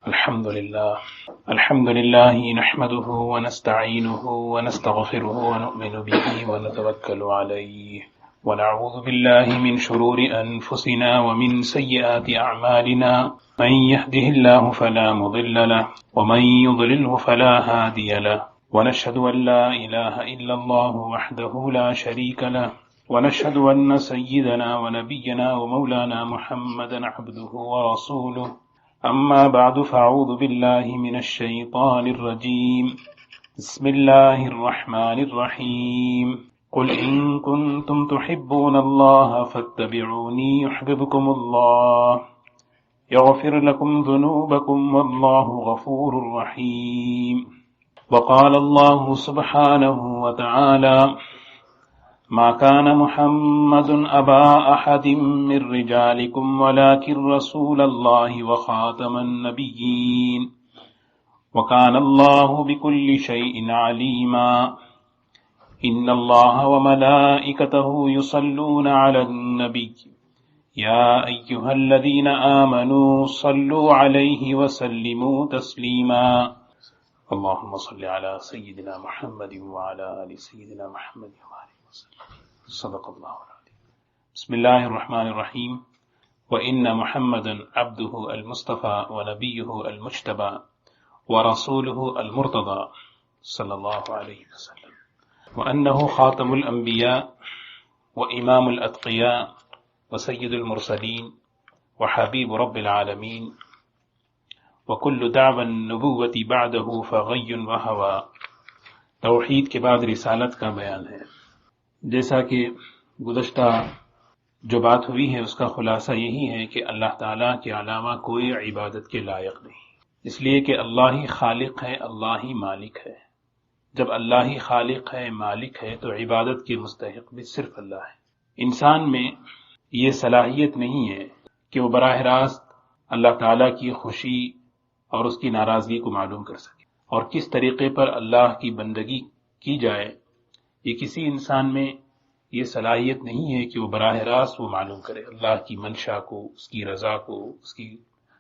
الحمد لله نحمده ونستعينه ونستغفره ونؤمن به ونتوكل عليه ونعوذ بالله من شرور أنفسنا ومن سيئات أعمالنا من يهده الله فلا مضل له ومن يضلله فلا هادي له ونشهد أن لا إله إلا الله وحده لا شريك له ونشهد أن سيدنا ونبينا ومولانا محمدا عبده ورسوله أما بعد فأعوذ بالله من الشيطان الرجيم بسم الله الرحمن الرحيم قل إن كنتم تحبون الله فاتبعوني يحببكم الله يغفر لكم ذنوبكم والله غفور رحيم وقال الله سبحانه وتعالى ما كان محمد أبا أحد من رجالكم ولكن رسول الله وخاتم النبيين وكان الله بكل شيء عليما إن الله وملائكته يصلون على النبي يا أيها الذين آمنوا صلوا عليه وسلموا تسليما اللهم صل على سيدنا محمد وعلى آل سيدنا محمد صدق الله العظيم بسم الله الرحمن الرحيم وإن محمدا عبده المصطفى ونبيه المجتبى ورسوله المرتضى صلى الله عليه وسلم وأنه خاتم الأنبياء وإمام الأتقياء وسيد المرسلين وحبيب رب العالمين وكل دعوى النبوة بعده فغي وهوى توحید کے بعد رسالت کا بیان ہے۔ جیسا کہ گزشتہ جو بات ہوئی ہے اس کا خلاصہ یہی ہے کہ اللہ تعالیٰ کے علاوہ کوئی عبادت کے لائق نہیں، اس لیے کہ اللہ ہی خالق ہے، اللہ ہی مالک ہے۔ جب اللہ ہی خالق ہے، مالک ہے، تو عبادت کے مستحق بھی صرف اللہ ہے۔ انسان میں یہ صلاحیت نہیں ہے کہ وہ براہ راست اللہ تعالیٰ کی خوشی اور اس کی ناراضگی کو معلوم کر سکے، اور کس طریقے پر اللہ کی بندگی کی جائے، یہ کسی انسان میں یہ صلاحیت نہیں ہے کہ وہ براہ راست وہ معلوم کرے اللہ کی منشا کو، اس کی رضا کو، اس کی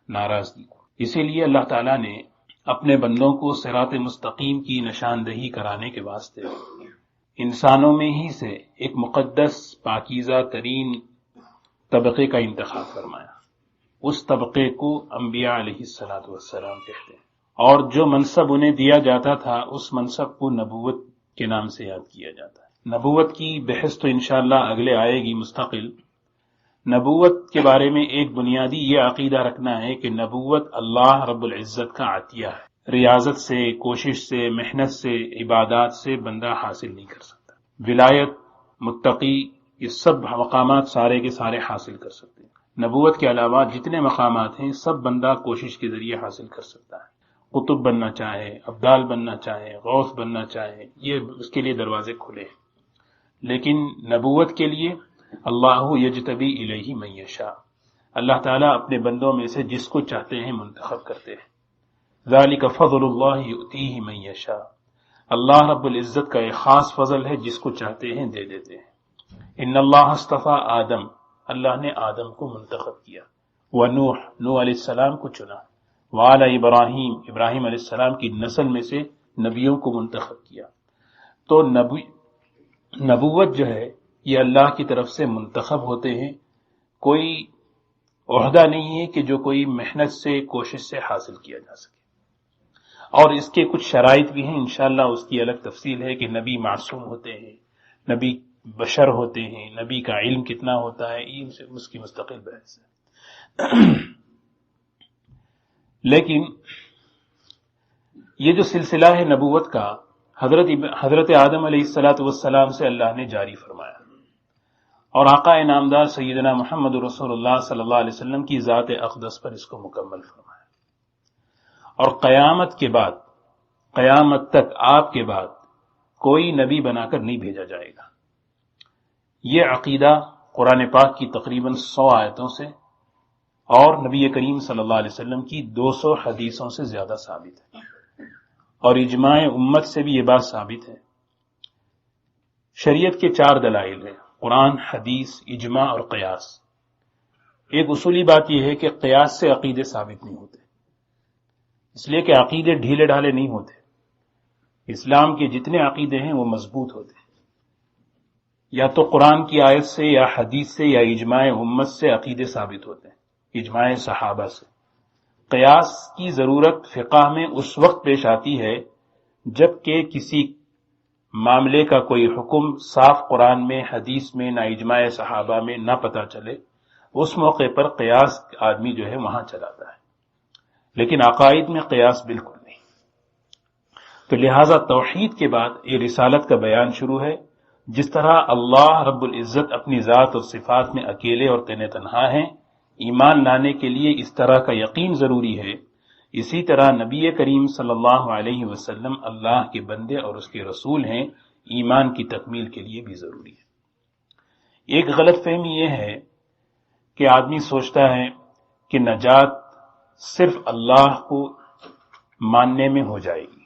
ناراضگی کو۔ اسی لیے اللہ تعالیٰ نے اپنے بندوں کو صراط مستقیم کی نشاندہی کرانے کے واسطے انسانوں میں ہی سے ایک مقدس پاکیزہ ترین طبقے کا انتخاب فرمایا۔ اس طبقے کو انبیاء علیہ السلام کہتے ہیں، اور جو منصب انہیں دیا جاتا تھا اس منصب کو نبوت کے نام سے یاد کیا جاتا ہے۔ نبوت کی بحث تو انشاءاللہ اگلے آئے گی مستقل۔ نبوت کے بارے میں ایک بنیادی یہ عقیدہ رکھنا ہے کہ نبوت اللہ رب العزت کا عطیہ ہے، ریاضت سے، کوشش سے، محنت سے، عبادات سے بندہ حاصل نہیں کر سکتا۔ ولایت، متقی، یہ سب مقامات سارے کے سارے حاصل کر سکتے ہیں۔ نبوت کے علاوہ جتنے مقامات ہیں سب بندہ کوشش کے ذریعے حاصل کر سکتا ہے۔ قطب بننا چاہے، ابدال بننا چاہے، غوث بننا چاہے، یہ اس کے لیے دروازے کھلے ہیں، لیکن نبوت کے لیے اللہ یجتبی الیہ من یشاء، اللہ تعالیٰ اپنے بندوں میں سے جس کو چاہتے ہیں منتخب کرتے ہیں۔ ذالک فضل اللہ یؤتیہ من یشاء، اللہ رب العزت کا ایک خاص فضل ہے، جس کو چاہتے ہیں دے دیتے ہیں۔ ان اللہ اصطفیٰ آدم، اللہ نے آدم کو منتخب کیا، ونوح، نوح علیہ السلام کو چنا، وعلی ابراہیم، ابراہیم علیہ السلام کی نسل میں سے نبیوں کو منتخب کیا۔ تو نبوت جو ہے یہ اللہ کی طرف سے منتخب ہوتے ہیں، کوئی عہدہ نہیں ہے کہ جو کوئی محنت سے، کوشش سے حاصل کیا جا سکے۔ اور اس کے کچھ شرائط بھی ہیں، انشاءاللہ اس کی الگ تفصیل ہے کہ نبی معصوم ہوتے ہیں، نبی بشر ہوتے ہیں، نبی کا علم کتنا ہوتا ہے، اس کی مستقل بحث ہے۔ لیکن یہ جو سلسلہ ہے نبوت کا حضرت آدم علیہ السلام سے اللہ نے جاری فرمایا، اور آقا انعامدار سیدنا محمد رسول اللہ صلی اللہ علیہ وسلم کی ذات اقدس پر اس کو مکمل فرمایا، اور قیامت کے بعد، قیامت تک آپ کے بعد کوئی نبی بنا کر نہیں بھیجا جائے گا۔ یہ عقیدہ قرآن پاک کی تقریباً 100 آیتوں سے اور نبی کریم صلی اللہ علیہ وسلم کی 200 حدیثوں سے زیادہ ثابت ہے، اور اجماع امت سے بھی یہ بات ثابت ہے۔ شریعت کے 4 دلائل ہیں، قرآن، حدیث، اجماع اور قیاس۔ ایک اصولی بات یہ ہے کہ قیاس سے عقیدے ثابت نہیں ہوتے، اس لیے کہ عقیدے ڈھیلے ڈھالے نہیں ہوتے. اسلام کے جتنے عقیدے ہیں وہ مضبوط ہوتے ہیں، یا تو قرآن کی آیت سے یا حدیث سے یا اجماع امت سے عقیدے ثابت ہوتے ہیں، اجماع صحابہ سے. قیاس کی ضرورت فقہ میں اس وقت پیش آتی ہے جب کہ کسی معاملے کا کوئی حکم صاف قرآن میں، حدیث میں، نہ اجماع صحابہ میں نہ پتہ چلے. اس موقع پر قیاس آدمی جو ہے وہاں چلاتا ہے، لیکن عقائد میں قیاس بالکل نہیں. تو لہٰذا توحید کے بعد یہ رسالت کا بیان شروع ہے. جس طرح اللہ رب العزت اپنی ذات اور صفات میں اکیلے اور تنہا ہیں، ایمان لانے کے لیے اس طرح کا یقین ضروری ہے. اسی طرح نبی کریم صلی اللہ علیہ وسلم اللہ کے بندے اور اس کے رسول ہیں، ایمان کی تکمیل کے لیے بھی ضروری ہے. ایک غلط فہمی یہ ہے کہ آدمی سوچتا ہے کہ نجات صرف اللہ کو ماننے میں ہو جائے گی.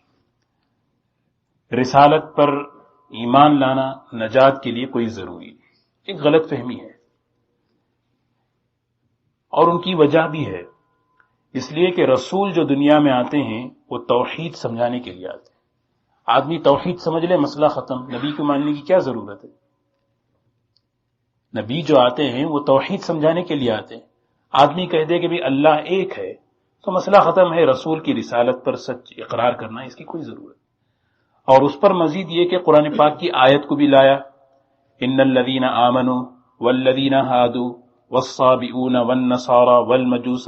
رسالت پر ایمان لانا نجات کے لیے کوئی ضروری نہیں. ایک غلط فہمی ہے، اور ان کی وجہ بھی ہے. اس لیے کہ رسول جو دنیا میں آتے ہیں وہ توحید سمجھانے کے لیے آتے ہیں. آدمی توحید سمجھ لے مسئلہ ختم، نبی کو ماننے کی کیا ضرورت ہے؟ نبی جو آتے ہیں وہ توحید سمجھانے کے لیے آتے ہیں. آدمی کہہ دے کہ بھی اللہ ایک ہے تو مسئلہ ختم ہے. رسول کی رسالت پر سچ اقرار کرنا اس کی کوئی ضرورت. اور اس پر مزید یہ کہ قرآن پاک کی آیت کو بھی لایا، ان الذین آمنوا والذین ہادوا والصابئون والنصارى والمجوس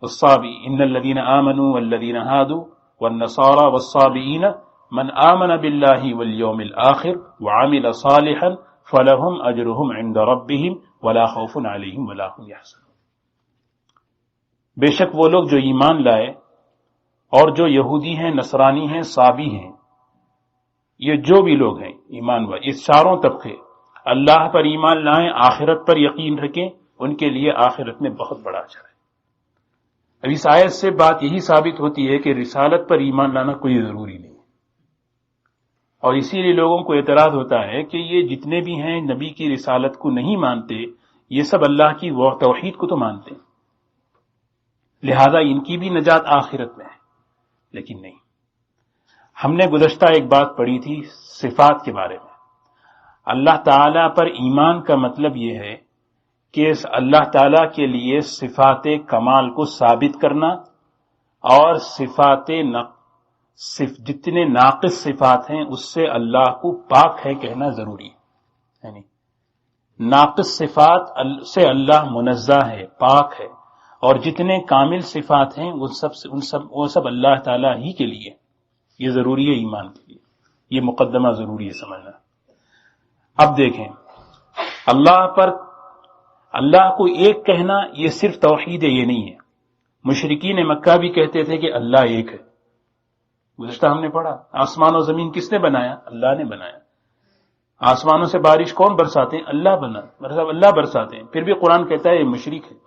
ان الذین آمنوا والذین هادوا والنصارى والصابئین من آمن باللہ والیوم الآخر وعمل صالحا فلہم اجرہم عند ربہم ولا خوف علیہم ولا هم یحزنون. بے شک وہ لوگ جو ایمان لائے اور جو یہودی ہیں، نصرانی ہیں، صابی ہیں، یہ جو بھی لوگ ہیں ایمان والے، اس چاروں طبقے اللہ پر ایمان لائیں، آخرت پر یقین رکھیں، ان کے لیے آخرت میں بہت بڑا اجر ہے. اب اس آیت سے بات یہی ثابت ہوتی ہے کہ رسالت پر ایمان لانا کوئی ضروری نہیں. اور اسی لیے لوگوں کو اعتراض ہوتا ہے کہ یہ جتنے بھی ہیں نبی کی رسالت کو نہیں مانتے، یہ سب اللہ کی وہ توحید کو تو مانتے ہیں، لہذا ان کی بھی نجات آخرت میں ہے. لیکن نہیں. ہم نے گزشتہ ایک بات پڑھی تھی صفات کے بارے میں. اللہ تعالیٰ پر ایمان کا مطلب یہ ہے کہ اللہ تعالیٰ کے لیے صفات کمال کو ثابت کرنا، اور جتنے ناقص صفات ہیں اس سے اللہ کو پاک ہے کہنا ضروری ہے. یعنی ناقص صفات سے اللہ منزہ ہے، پاک ہے، اور جتنے کامل صفات ہیں وہ سب اللہ تعالیٰ ہی کے لیے. یہ ضروری ہے ایمان کے لیے، یہ مقدمہ ضروری ہے سمجھنا. اب دیکھیں، اللہ کو ایک کہنا یہ صرف توحید ہے، یہ نہیں ہے. مشرکین مکہ بھی کہتے تھے کہ اللہ ایک ہے. گزشتہ ہم نے پڑھا آسمان و زمین کس نے بنایا؟ اللہ نے بنایا. آسمانوں سے بارش کون برساتے ہیں؟ اللہ برساتے ہیں. پھر بھی قرآن کہتا ہے یہ مشرک ہے.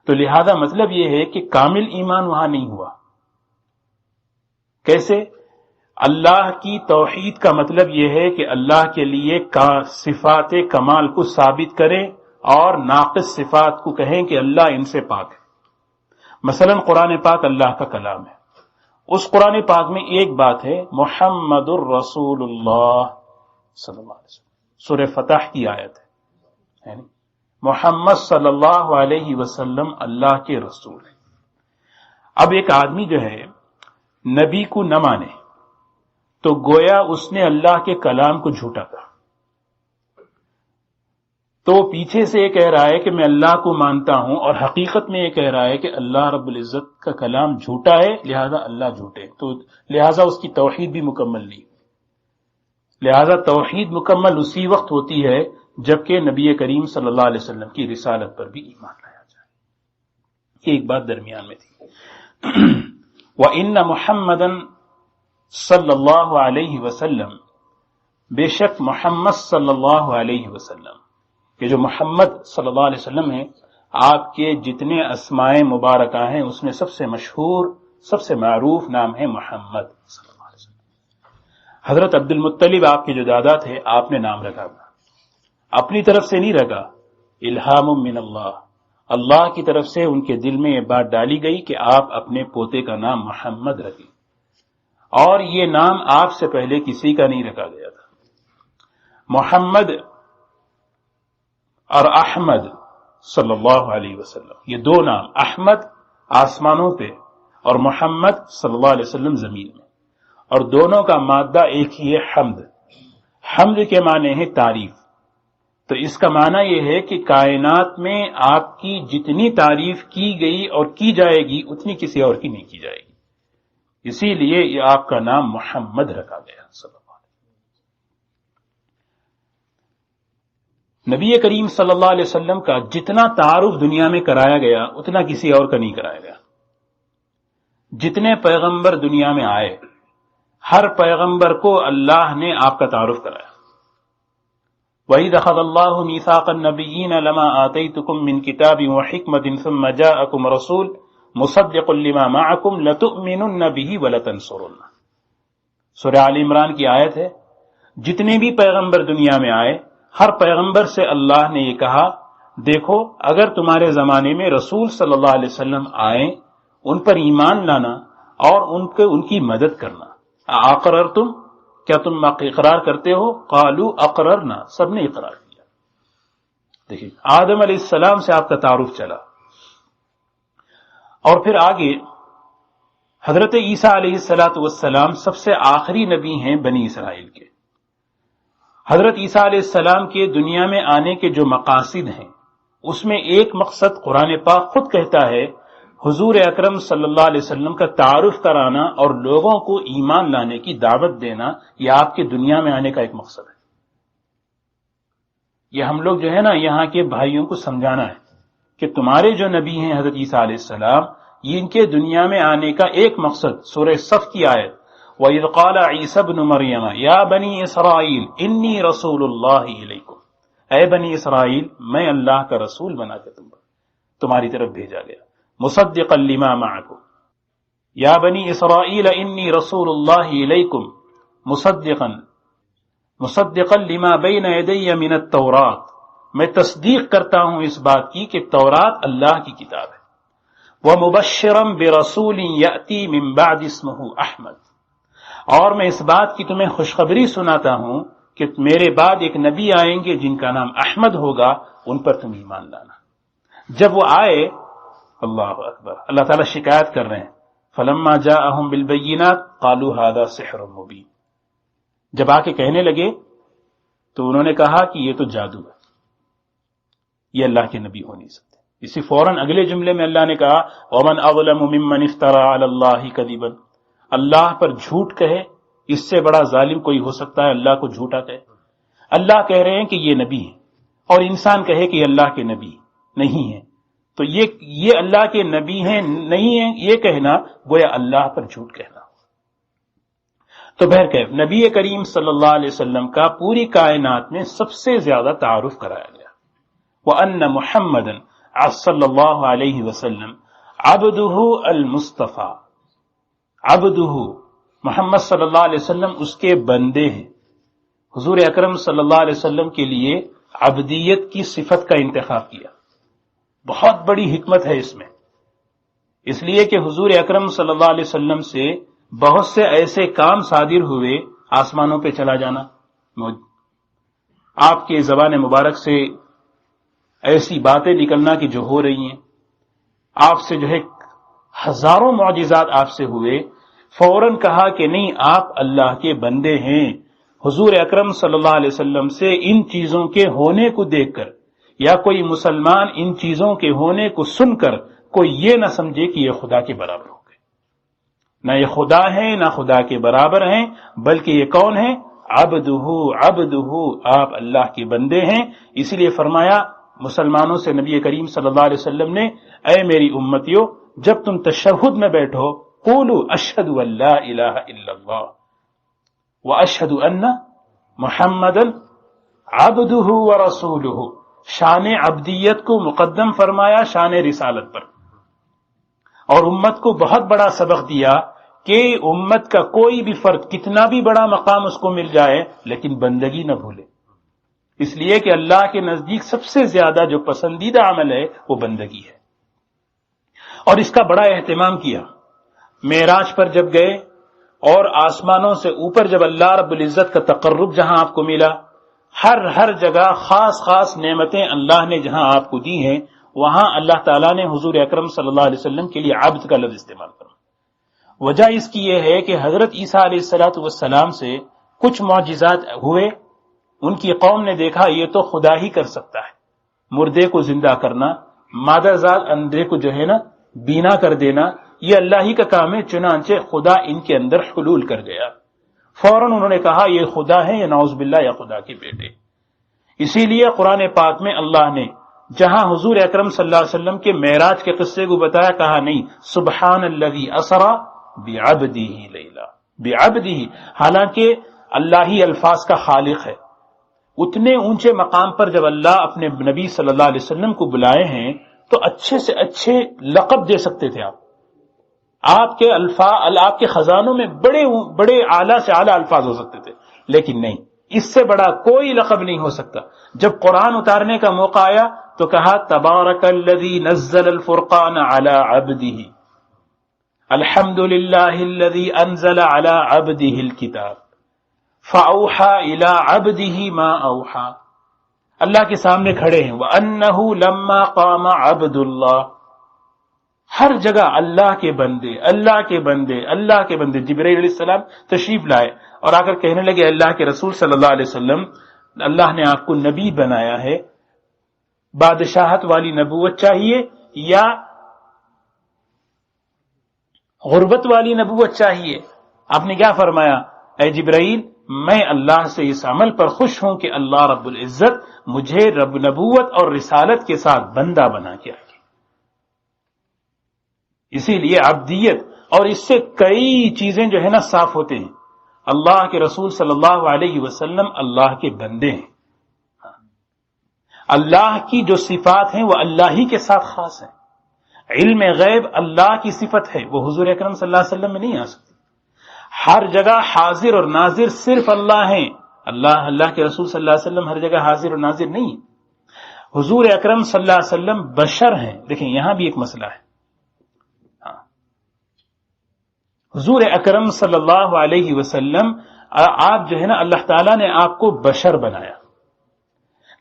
تو لہذا مطلب یہ ہے کہ کامل ایمان وہاں نہیں ہوا. کیسے؟ اللہ کی توحید کا مطلب یہ ہے کہ اللہ کے لیے صفات کمال کو ثابت کریں اور ناقص صفات کو کہیں کہ اللہ ان سے پاک ہے. مثلا قرآن پاک اللہ کا کلام ہے. اس قرآن پاک میں ایک بات ہے، محمد الرسول اللہ صلی اللہ علیہ وسلم، سورہ فتح کی آیت ہے، یعنی محمد صلی اللہ علیہ وسلم اللہ کے رسول ہے. اب ایک آدمی جو ہے نبی کو نہ مانے تو گویا اس نے اللہ کے کلام کو جھوٹا کہا. تو پیچھے سے یہ کہہ رہا ہے کہ میں اللہ کو مانتا ہوں، اور حقیقت میں یہ کہہ رہا ہے کہ اللہ رب العزت کا کلام جھوٹا ہے، لہذا اللہ جھوٹے. تو لہذا اس کی توحید بھی مکمل نہیں. لہذا توحید مکمل اسی وقت ہوتی ہے جبکہ نبی کریم صلی اللہ علیہ وسلم کی رسالت پر بھی ایمان لایا جائے. یہ ایک بات درمیان میں تھی. وَإِنَّ مُحَمَّدًا صلی اللہ علیہ وسلم، بے شک محمد صلی اللہ علیہ وسلم، کہ جو محمد صلی اللہ علیہ وسلم ہیں، آپ کے جتنے اسماء مبارکہ ہیں اس میں سب سے مشہور، سب سے معروف نام ہے محمد صلی اللہ علیہ وسلم. حضرت عبد المطلب آپ کے جو دادا تھے، آپ نے نام رکھا، اپنی طرف سے نہیں رکھا، الہام من اللہ، اللہ کی طرف سے ان کے دل میں یہ بات ڈالی گئی کہ آپ اپنے پوتے کا نام محمد رکھیں، اور یہ نام آپ سے پہلے کسی کا نہیں رکھا گیا تھا۔ محمد اور احمد صلی اللہ علیہ وسلم، یہ دو نام، احمد آسمانوں پہ اور محمد صلی اللہ علیہ وسلم زمین میں، اور دونوں کا مادہ ایک ہی ہے، حمد۔ حمد کے معنی ہے تعریف، تو اس کا معنی یہ ہے کہ کائنات میں آپ کی جتنی تعریف کی گئی اور کی جائے گی اتنی کسی اور کی نہیں کی جائے گی، اسی لیے یہ آپ کا نام محمد رکھا گیا صلی اللہ علیہ وسلم۔ نبی کریم صلی اللہ علیہ وسلم کا جتنا تعارف دنیا میں کرایا گیا اتنا کسی اور کا نہیں کرایا گیا۔ جتنے پیغمبر دنیا میں آئے ہر پیغمبر کو اللہ نے آپ کا تعارف کرایا۔ وَإِذْ أَخَذَ اللَّهُ مِيثَاقَ النَّبِيِّينَ لَمَا آتَيْتُكُم مِّن كِتَابٍ وَحِكْمَةٍ ثُمَّ جَاءَكُمْ رَسُولٌ مُصَدِّقٌ لِّمَا مَعَكُمْ لَتُؤْمِنُنَّ بِهِ وَلَتَنصُرُنَّهُ۔ سورہ آل عمران کی آیت ہے، جتنے بھی پیغمبر دنیا میں آئے ہر پیغمبر سے اللہ نے یہ کہا، دیکھو اگر تمہارے زمانے میں رسول صلی اللہ علیہ وسلم آئیں ان پر ایمان لانا اور ان کی مدد کرنا۔ اقررتم، کیا تم اقرار کرتے ہو؟ قالوا اقررنا، سب نے اقرار کیا۔ دیکھیں آدم علیہ السلام سے آپ کا تعارف چلا، اور پھر آگے حضرت عیسیٰ علیہ السلام سب سے آخری نبی ہیں بنی اسرائیل کے۔ حضرت عیسیٰ علیہ السلام کے دنیا میں آنے کے جو مقاصد ہیں اس میں ایک مقصد قرآن پاک خود کہتا ہے، حضور اکرم صلی اللہ علیہ وسلم کا تعارف کرانا اور لوگوں کو ایمان لانے کی دعوت دینا، یہ آپ کے دنیا میں آنے کا ایک مقصد ہے۔ یہ ہم لوگ جو ہے نا یہاں کے بھائیوں کو سمجھانا ہے کہ تمہارے جو نبی ہیں حضرت عیسیٰ علیہ السلام، یہ ان کے دنیا میں آنے کا ایک مقصد، سورہ صف کی آیت، وَإِذْ قَالَ عِيسَى ابْنُ مَرْيَمَ يَا بَنِي إِسْرَائِيلَ إِنِّي رَسُولُ اللَّهِ إِلَيْكُمْ، اے بنی اسرائیل میں اللہ کا رسول بنا کے تمہاری طرف بھیجا گیا، مصدقا لما معکم، یا بنی اسرائیل انی رسول اللہ علیکم مصدقا لما بین یدی من التورات، میں تصدیق کرتا ہوں اس بات کی کہ تورات اللہ کی کتاب ہے، ومبشرا برسول یأتی من بعد اسمہ احمد، اور میں اس بات کی تمہیں خوشخبری سناتا ہوں کہ میرے بعد ایک نبی آئیں گے جن کا نام احمد ہوگا، ان پر تم ایمان لانا۔ جب وہ آئے، اللہ اکبر، اللہ تعالیٰ شکایت کر رہے ہیں، فلما جاءہم بالبینات قالوا ھذا سحر مبین، جب آ کے کہنے لگے تو انہوں نے کہا کہ یہ تو جادو ہے، یہ اللہ کے نبی ہو نہیں سکتے۔ اسی فوراً اگلے جملے میں اللہ نے کہا ومن اظلم ممن افترى علی اللہ کذبا، اللہ پر جھوٹ کہے اس سے بڑا ظالم کوئی ہو سکتا ہے اللہ کو جھوٹا کہے؟ اللہ کہہ رہے ہیں کہ یہ نبی ہے اور انسان کہے کہ یہ اللہ کے نبی نہیں ہے، تو یہ اللہ کے نبی ہیں نہیں ہیں یہ کہنا گویا اللہ پر جھوٹ کہنا۔ تو بہرکیف نبی کریم صلی اللہ علیہ وسلم کا پوری کائنات میں سب سے زیادہ تعارف کرایا گیا، وَأَنَّ مُحَمَّدًا صلی اللہ علیہ وسلم عبدہ المصطفیٰ، عبدہ محمد صلی اللہ علیہ وسلم اس کے بندے ہیں۔ حضور اکرم صلی اللہ علیہ وسلم کے لیے عبدیت کی صفت کا انتخاب کیا، بہت بڑی حکمت ہے اس میں، اس لیے کہ حضور اکرم صلی اللہ علیہ وسلم سے بہت سے ایسے کام صادر ہوئے، آسمانوں پہ چلا جانا، آپ کے زبان مبارک سے ایسی باتیں نکلنا کہ جو ہو رہی ہیں، آپ سے جو ہے ہزاروں معجزات آپ سے ہوئے، فوراً کہا کہ نہیں آپ اللہ کے بندے ہیں۔ حضور اکرم صلی اللہ علیہ وسلم سے ان چیزوں کے ہونے کو دیکھ کر یا کوئی مسلمان ان چیزوں کے ہونے کو سن کر کوئی یہ نہ سمجھے کہ یہ خدا کے برابر ہو گئے، نہ یہ خدا ہیں نہ خدا کے برابر ہیں، بلکہ یہ کون ہیں؟ عبدہ، عبدہ، آپ اللہ کے بندے ہیں۔ اسی لیے فرمایا مسلمانوں سے نبی کریم صلی اللہ علیہ وسلم نے، اے میری امتیو جب تم تشہد میں بیٹھو قولوا اشہد ان لا الہ الا اللہ واشہد ان محمدا عبدہ ورسولہ، شان عبدیت کو مقدم فرمایا شان رسالت پر، اور امت کو بہت بڑا سبق دیا کہ امت کا کوئی بھی فرد کتنا بھی بڑا مقام اس کو مل جائے لیکن بندگی نہ بھولے، اس لیے کہ اللہ کے نزدیک سب سے زیادہ جو پسندیدہ عمل ہے وہ بندگی ہے، اور اس کا بڑا اہتمام کیا۔ معراج پر جب گئے اور آسمانوں سے اوپر جب اللہ رب العزت کا تقرب جہاں آپ کو ملا، ہر جگہ خاص خاص نعمتیں اللہ نے جہاں آپ کو دی ہیں، وہاں اللہ تعالیٰ نے حضور اکرم صلی اللہ علیہ وسلم کے لیے عبد کا لفظ استعمال کرا۔ وجہ اس کی یہ ہے کہ حضرت عیسیٰ علیہ السلام سے کچھ معجزات ہوئے، ان کی قوم نے دیکھا یہ تو خدا ہی کر سکتا ہے، مردے کو زندہ کرنا، مادہ زاد اندھے کو جو ہے نا بینا کر دینا، یہ اللہ ہی کا کام ہے، چنانچہ خدا ان کے اندر حلول کر گیا۔ فوراً انہوں نے کہا یہ خدا ہے یا نعوذ باللہ یا خدا کے بیٹے۔ اسی لیے قرآن پاک میں اللہ نے جہاں حضور اکرم صلی اللہ علیہ وسلم کے معراج کے قصے کو بتایا، کہا نہیں سبحان الذی اسری بعبدہ لیلا، بعبدہ، حالانکہ اللہ ہی الفاظ کا خالق ہے۔ اتنے اونچے مقام پر جب اللہ اپنے نبی صلی اللہ علیہ وسلم کو بلائے ہیں تو اچھے سے اچھے لقب دے سکتے تھے آپ کے الفاظ، آپ کے خزانوں میں بڑے اعلیٰ سے اعلیٰ الفاظ ہو سکتے تھے، لیکن نہیں، اس سے بڑا کوئی لقب نہیں ہو سکتا۔ جب قرآن اتارنے کا موقع آیا تو کہا تبارک الذی نزل الفرقان علی عبدہ، الحمد للہ الذی انزل علی عبدہ الکتاب فاوحی الی عبدہ ما اوحی، اللہ کے سامنے کھڑے ہیں، وانہ لما قام عبد اللہ، ہر جگہ اللہ کے بندے، اللہ کے بندے، اللہ کے بندے۔ جبرائیل علیہ السلام تشریف لائے اور آ کر کہنے لگے اللہ کے رسول صلی اللہ علیہ وسلم، اللہ نے آپ کو نبی بنایا ہے، بادشاہت والی نبوت چاہیے یا غربت والی نبوت چاہیے؟ آپ نے کیا فرمایا؟ اے جبرائیل، میں اللہ سے اس عمل پر خوش ہوں کہ اللہ رب العزت مجھے رب نبوت اور رسالت کے ساتھ بندہ بنا کے آئے۔ اسی لیے عبدیت، اور اس سے کئی چیزیں جو ہے نا صاف ہوتے ہیں۔ اللہ کے رسول صلی اللہ علیہ وسلم اللہ کے بندے ہیں، اللہ کی جو صفات ہیں وہ اللہ ہی کے ساتھ خاص ہیں۔ علم غیب اللہ کی صفت ہے، وہ حضور اکرم صلی اللہ علیہ وسلم میں نہیں آ سکتی۔ ہر جگہ حاضر اور ناظر صرف اللہ ہیں، اللہ کے رسول صلی اللہ علیہ وسلم ہر جگہ حاضر اور ناظر نہیں۔ حضور اکرم صلی اللہ علیہ وسلم بشر ہیں۔ دیکھیں یہاں بھی ایک مسئلہ ہے، حضور اکرم صلی اللہ علیہ وسلم، آپ جو ہے نا اللہ تعالیٰ نے آپ کو بشر بنایا،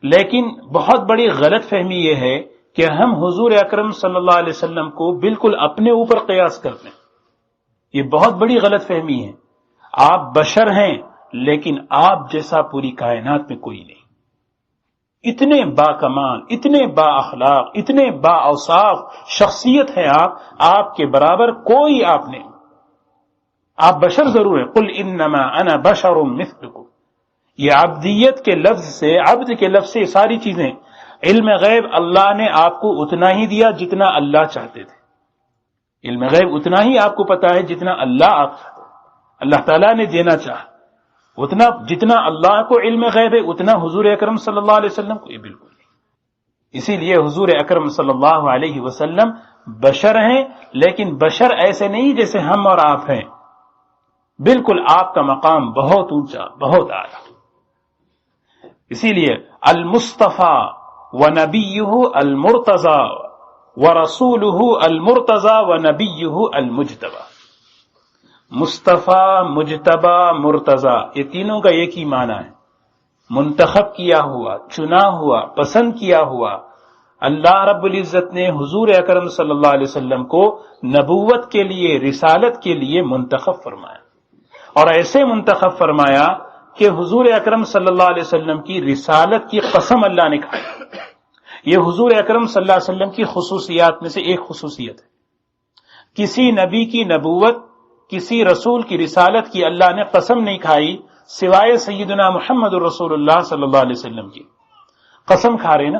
لیکن بہت بڑی غلط فہمی یہ ہے کہ ہم حضور اکرم صلی اللہ علیہ وسلم کو بالکل اپنے اوپر قیاس کرتے ہیں۔ یہ بہت بڑی غلط فہمی ہے۔ آپ بشر ہیں لیکن آپ جیسا پوری کائنات میں کوئی نہیں۔ اتنے با کمال، اتنے با اخلاق، اتنے با اوصاف شخصیت ہے آپ کے برابر کوئی آپ نہیں۔ آپ بشر ضرور ہیں، قل انما انا بشر مثلکم، یہ عبدیت کے لفظ سے، عبد کے لفظ سے یہ ساری چیزیں۔ علم غیب اللہ نے آپ کو اتنا ہی دیا جتنا اللہ چاہتے تھے، علم غیب اتنا ہی آپ کو پتا ہے جتنا اللہ تعالیٰ نے دینا چاہا، اتنا جتنا اللہ کو علم غیب ہے اتنا حضور اکرم صلی اللہ علیہ وسلم کو یہ بالکل نہیں۔ اسی لیے حضور اکرم صلی اللہ علیہ وسلم بشر ہیں، لیکن بشر ایسے نہیں جیسے ہم اور آپ ہیں، بالکل آپ کا مقام بہت اونچا، بہت اعلیٰ۔ اسی لیے المصطفیٰ ونبیہ المرتضی ورسولہ المرتضی ونبیہ المجتبی، مصطفیٰ، مجتبی، مرتضی، یہ تینوں کا ایک ہی معنی ہے، منتخب کیا ہوا، چنا ہوا، پسند کیا ہوا۔ اللہ رب العزت نے حضور اکرم صلی اللہ علیہ وسلم کو نبوت کے لیے، رسالت کے لیے منتخب فرمایا، اور ایسے منتخب فرمایا کہ حضور اکرم صلی اللہ علیہ وسلم کی رسالت کی قسم اللہ نے کھائی۔ یہ حضور اکرم صلی اللہ علیہ وسلم کی خصوصیات میں سے ایک خصوصیت ہے۔ کسی نبی کی نبوت، کسی رسول کی رسالت کی اللہ نے قسم نہیں کھائی سوائے سیدنا محمد الرسول اللہ صلی اللہ علیہ وسلم کی۔ قسم کھا رہے نا،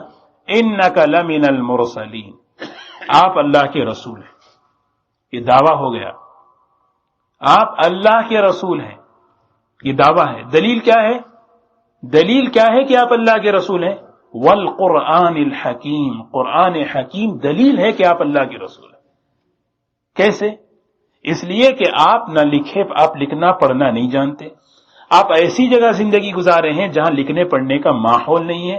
انک لمن المرسلین، آپ اللہ کے رسول ہیں، یہ دعویٰ ہو گیا، آپ اللہ کے رسول ہیں، یہ دعویٰ ہے۔ دلیل کیا ہے؟ دلیل کیا ہے کہ آپ اللہ کے رسول ہیں؟ والقرآن الحکیم، قرآن حکیم دلیل ہے کہ آپ اللہ کے رسول ہیں۔ کیسے؟ اس لیے کہ آپ نہ لکھے، آپ لکھنا پڑھنا نہیں جانتے، آپ ایسی جگہ زندگی گزارے ہیں جہاں لکھنے پڑھنے کا ماحول نہیں ہے،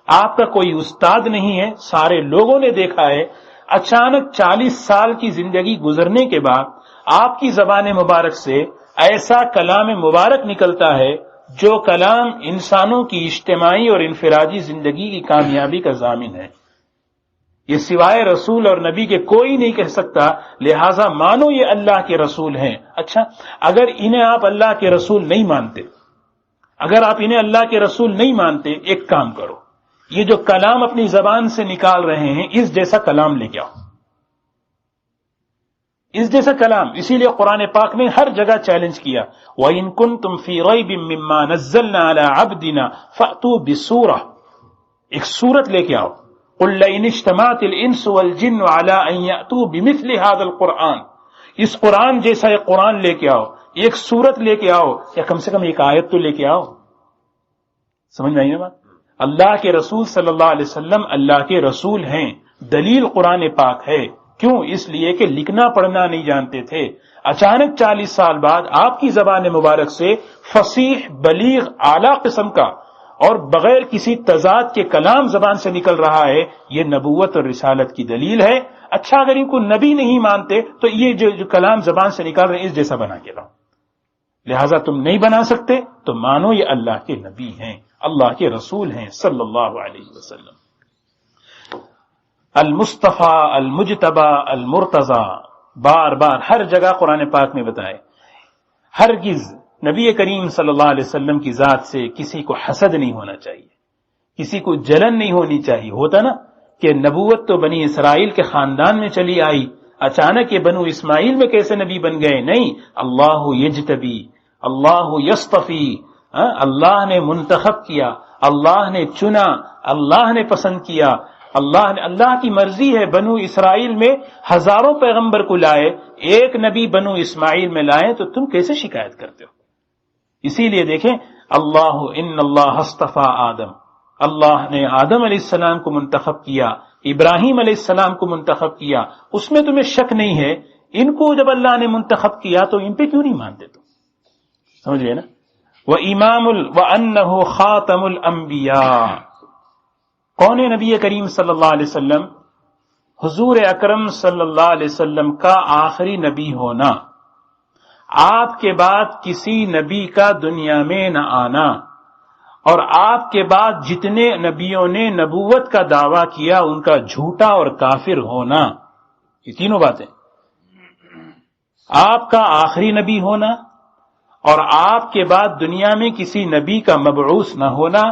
آپ کا کوئی استاد نہیں ہے، سارے لوگوں نے دیکھا ہے، اچانک 40 سال کی زندگی گزرنے کے بعد آپ کی زبان مبارک سے ایسا کلام مبارک نکلتا ہے جو کلام انسانوں کی اجتماعی اور انفرادی زندگی کی کامیابی کا ضامن ہے۔ یہ سوائے رسول اور نبی کے کوئی نہیں کہہ سکتا، لہذا مانو یہ اللہ کے رسول ہیں۔ اچھا، اگر انہیں آپ اللہ کے رسول نہیں مانتے، اگر آپ انہیں اللہ کے رسول نہیں مانتے، ایک کام کرو، یہ جو کلام اپنی زبان سے نکال رہے ہیں اس جیسا کلام لے کے آؤ، اس جیسا کلام۔ اسی لیے قرآن پاک نے ہر جگہ چیلنج کیا، وَإِن كُنتُمْ فِي رَيْبٍ مِّمَّا نَزَّلْنَا عَلَىٰ عَبْدِنَا فَأْتُوا بِسُورَةٍ، ایک سورت لے کے آؤ۔ قُل لَّئِنِ اجْتَمَعَتِ الْإِنسُ وَالْجِنُّ عَلَىٰ أَن يَأْتُوا بِمِثْلِ هَٰذَا الْقُرْآنِ، اس قرآن جیسا ایک قرآن لے کے آؤ، ایک سورت لے کے آؤ، یا کم سے کم ایک آیت تو لے کے آؤ۔ سمجھ میں آئی نا بات؟ اللہ کے رسول صلی اللہ علیہ وسلم اللہ کے رسول ہیں، دلیل قرآن پاک ہے۔ کیوں؟ اس لیے کہ لکھنا پڑھنا نہیں جانتے تھے، اچانک 40 سال بعد آپ کی زبان مبارک سے فصیح، بلیغ، اعلیٰ قسم کا اور بغیر کسی تضاد کے کلام زبان سے نکل رہا ہے، یہ نبوت اور رسالت کی دلیل ہے۔ اچھا، اگر ان کو نبی نہیں مانتے تو یہ جو کلام زبان سے نکال رہے ہیں اس جیسا بنا کے لاؤ، لہٰذا تم نہیں بنا سکتے تو مانو یہ اللہ کے نبی ہیں، اللہ کے رسول ہیں صلی اللہ علیہ وسلم۔ المصطفیٰ، المجتبی، المرتضی، بار بار ہر جگہ قرآن پاک میں بتائے۔ ہرگز نبی کریم صلی اللہ علیہ وسلم کی ذات سے کسی کو حسد نہیں ہونا چاہیے، کسی کو جلن نہیں ہونی چاہیے۔ ہوتا نا کہ نبوت تو بنی اسرائیل کے خاندان میں چلی آئی، اچانک یہ بنو اسماعیل میں کیسے نبی بن گئے؟ نہیں، اللہ یجتبی، اللہ یصطفی، اللہ نے منتخب کیا، اللہ نے چنا، اللہ نے پسند کیا، اللہ کی مرضی ہے۔ بنو اسرائیل میں ہزاروں پیغمبر کو لائے، ایک نبی بنو اسماعیل میں لائے تو تم کیسے شکایت کرتے ہو؟ اسی لیے دیکھیں، ان اللہ اصطفیٰ آدم، اللہ نے آدم علیہ السلام کو منتخب کیا، ابراہیم علیہ السلام کو منتخب کیا، اس میں تمہیں شک نہیں ہے۔ ان کو جب اللہ نے منتخب کیا تو ان پہ کیوں نہیں مانتے تم؟ سمجھ گئے نا؟ وَأَنَّهُ خَاتَمُ الْأَنبِيَاءِ، کون ہے نبی کریم صلی اللہ علیہ وسلم؟ حضور اکرم صلی اللہ علیہ وسلم کا آخری نبی ہونا، آپ کے بعد کسی نبی کا دنیا میں نہ آنا، اور آپ کے بعد جتنے نبیوں نے نبوت کا دعویٰ کیا ان کا جھوٹا اور کافر ہونا، یہ تینوں باتیں، آپ کا آخری نبی ہونا اور آپ کے بعد دنیا میں کسی نبی کا مبعوث نہ ہونا،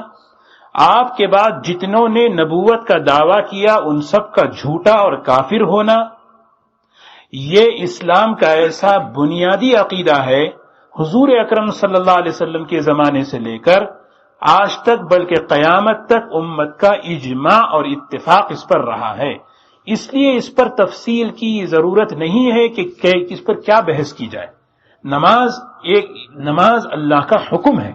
آپ کے بعد جتنوں نے نبوت کا دعویٰ کیا ان سب کا جھوٹا اور کافر ہونا، یہ اسلام کا ایسا بنیادی عقیدہ ہے حضور اکرم صلی اللہ علیہ وسلم کے زمانے سے لے کر آج تک، بلکہ قیامت تک امت کا اجماع اور اتفاق اس پر رہا ہے۔ اس لیے اس پر تفصیل کی ضرورت نہیں ہے کہ اس پر کیا بحث کی جائے۔ نماز اللہ کا حکم ہے،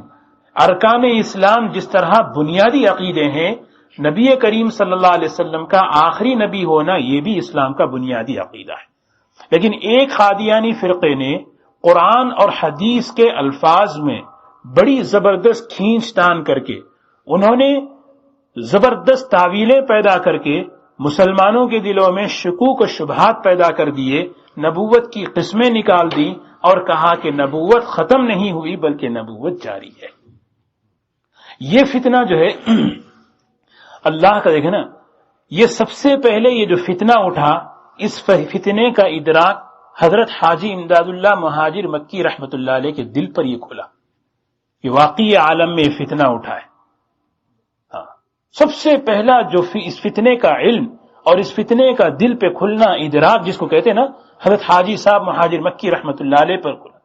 ارکان اسلام جس طرح بنیادی عقیدے ہیں، نبی کریم صلی اللہ علیہ وسلم کا آخری نبی ہونا یہ بھی اسلام کا بنیادی عقیدہ ہے۔ لیکن ایک قادیانی فرقے نے قرآن اور حدیث کے الفاظ میں بڑی زبردست کھینچ تان کر کے، انہوں نے زبردست تعویلیں پیدا کر کے مسلمانوں کے دلوں میں شکوک و شبہات پیدا کر دیے، نبوت کی قسمیں نکال دی اور کہا کہ نبوت ختم نہیں ہوئی بلکہ نبوت جاری ہے۔ یہ فتنہ جو ہے اللہ کا، دیکھیں نا، یہ سب سے پہلے یہ جو فتنہ اٹھا، اس فتنے کا ادراک حضرت حاجی امداد اللہ مہاجر مکی رحمت اللہ علیہ کے دل پر یہ کھلا کہ واقعی عالم میں فتنہ اٹھا ہے۔ ہاں، سب سے پہلا جو اس فتنے کا علم اور اس فتنے کا دل پہ کھلنا، ادراک جس کو کہتے ہیں نا، حضرت حاجی صاحب مہاجر مکی رحمت اللہ علیہ پر کھلا۔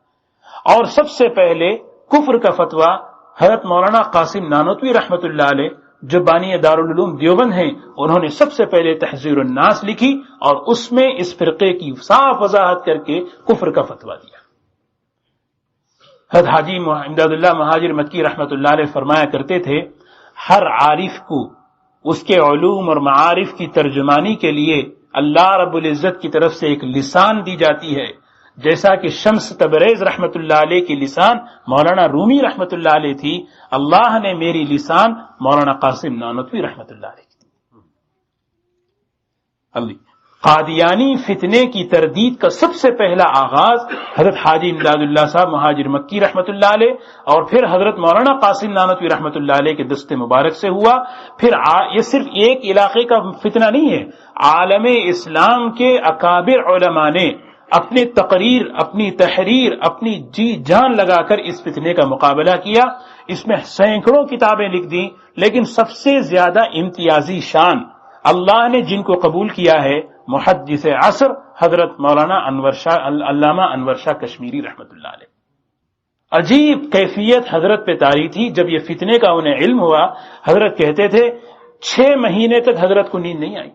اور سب سے پہلے کفر کا فتویٰ حضرت مولانا قاسم نانوتوی رحمت اللہ علیہ جو بانی دارالعلوم دیوبند ہیں، انہوں نے سب سے پہلے تحذیر الناس لکھی اور اس میں اس فرقے کی صاف وضاحت کر کے کفر کا فتویٰ دیا۔ حضرت حاجی امداد اللہ مہاجر مکی رحمت اللہ علیہ فرمایا کرتے تھے، ہر عارف کو اس کے علوم اور معارف کی ترجمانی کے لیے اللہ رب العزت کی طرف سے ایک لسان دی جاتی ہے، جیسا کہ شمس تبریز رحمت اللہ علیہ کی لسان مولانا رومی رحمت اللہ علیہ تھی، اللہ نے میری لسان مولانا قاسم نانوتوی رحمت اللہ علیہ کی۔ قادیانی فتنے کی تردید کا سب سے پہلا آغاز حضرت حاجی امداد اللہ صاحب مہاجر مکی رحمت اللہ علیہ اور پھر حضرت مولانا قاسم نانوتوی رحمت اللہ علیہ کے دست مبارک سے ہوا۔ پھر یہ صرف ایک علاقے کا فتنہ نہیں ہے، عالم اسلام کے اکابر علماء نے اپنے تقریر، اپنی تحریر، اپنی جی جان لگا کر اس فتنے کا مقابلہ کیا۔ اس میں سینکڑوں کتابیں لکھ دیں، لیکن سب سے زیادہ امتیازی شان اللہ نے جن کو قبول کیا ہے محدث عصر حضرت مولانا علامہ انور شاہ کشمیری رحمت اللہ علیہ۔ عجیب کیفیت حضرت پہ طاری تھی، جب یہ فتنے کا انہیں علم ہوا حضرت کہتے تھے 6 مہینے تک حضرت کو نیند نہیں آئی۔